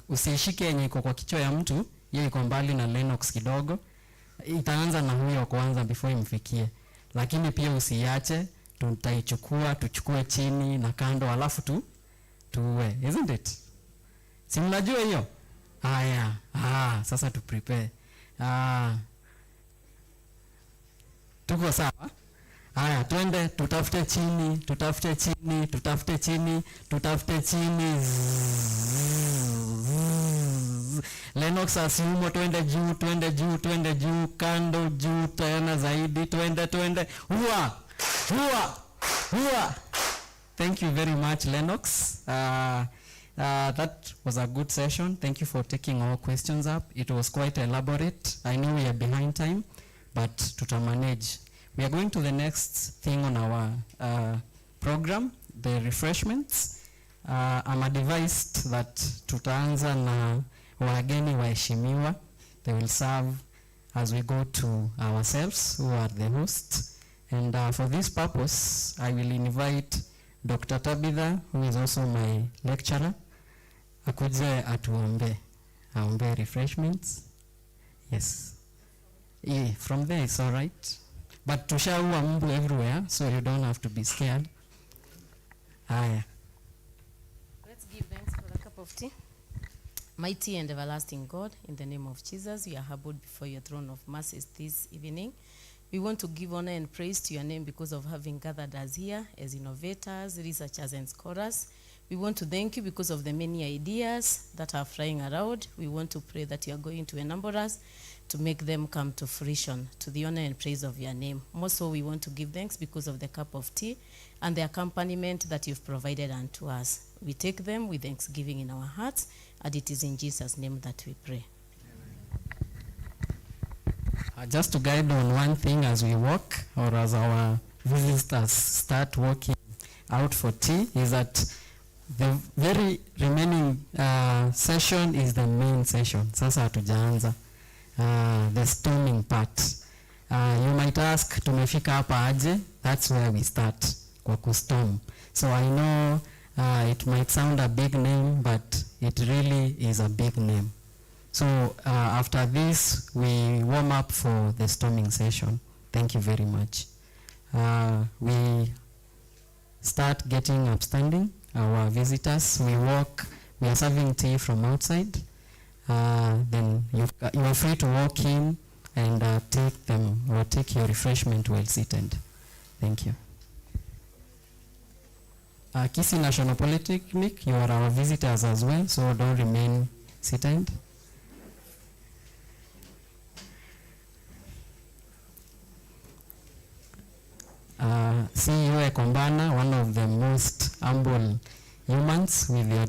usishike yenye iko kwa kichwa ya mtu, hiyo iko mbali na Lennox kidogo. Itaanza na huyo kwanza before imfikie. Lakini pia usiache, tutaichukua, tuchukue chini na kando, alafu tuwe. Isn't it? Si mnajua hiyo? Haya, sasa tu prepare. Tuko sawa? Haya, twende tutafute chini, tutafute chini, tutafute chini, tutafute chini. Lennox asiumo, twende juu, twende juu, twende juu, kando, juu, tena zaidi, twende. Hua. Thank you very much, Lennox. That was a good session. Thank you for taking all questions up. It was quite elaborate. I know we are behind time, but tutamanage. We are going to the next thing on our program, the refreshments. I'm advised that tutaanza na wageni waheshimiwa. They will serve as we go to ourselves, who are the hosts. And for this purpose, I will invite Dr. Tabitha, who is also my lecturer, akuje aombe refreshments. Yes. Yeah, from there it's all right. But tushaua mbu everywhere, so you don't have to be scared. Let's give thanks for a cup of tea. Mighty and everlasting God, in the name of Jesus, we are humbled before your throne of mercies this evening. We want to give honor and praise to your name because of having gathered us here as innovators, researchers, and scholars. We want to thank you because of the many ideas that are flying around. We want to pray that you are going to enable us to make them come to fruition, to the honor and praise of your name. Most so we want to give thanks because of the cup of tea and the accompaniment that you've provided unto us. We take them with thanksgiving in our hearts, and it is in Jesus' name that we pray. Just to guide on one thing as we walk, or as our visitors start walking out for tea, is that the very remaining session is the main session. Sasa hatujaanza the storming part. You might ask, tumefika hapa aje? That's where we start, kwa kustorm. So I know it might sound a big name, but it really is a big name. So after this, we warm up for the storming session. Thank you very much. We start getting upstanding, our visitors. We walk, we are serving tea from outside. Then you are free to walk in and take them or take your refreshment well seated. Thank you. Kisii National Polytechnic, you are our visitors as well, so don't remain seated. CEO Ekombana, one of the most humble humans with your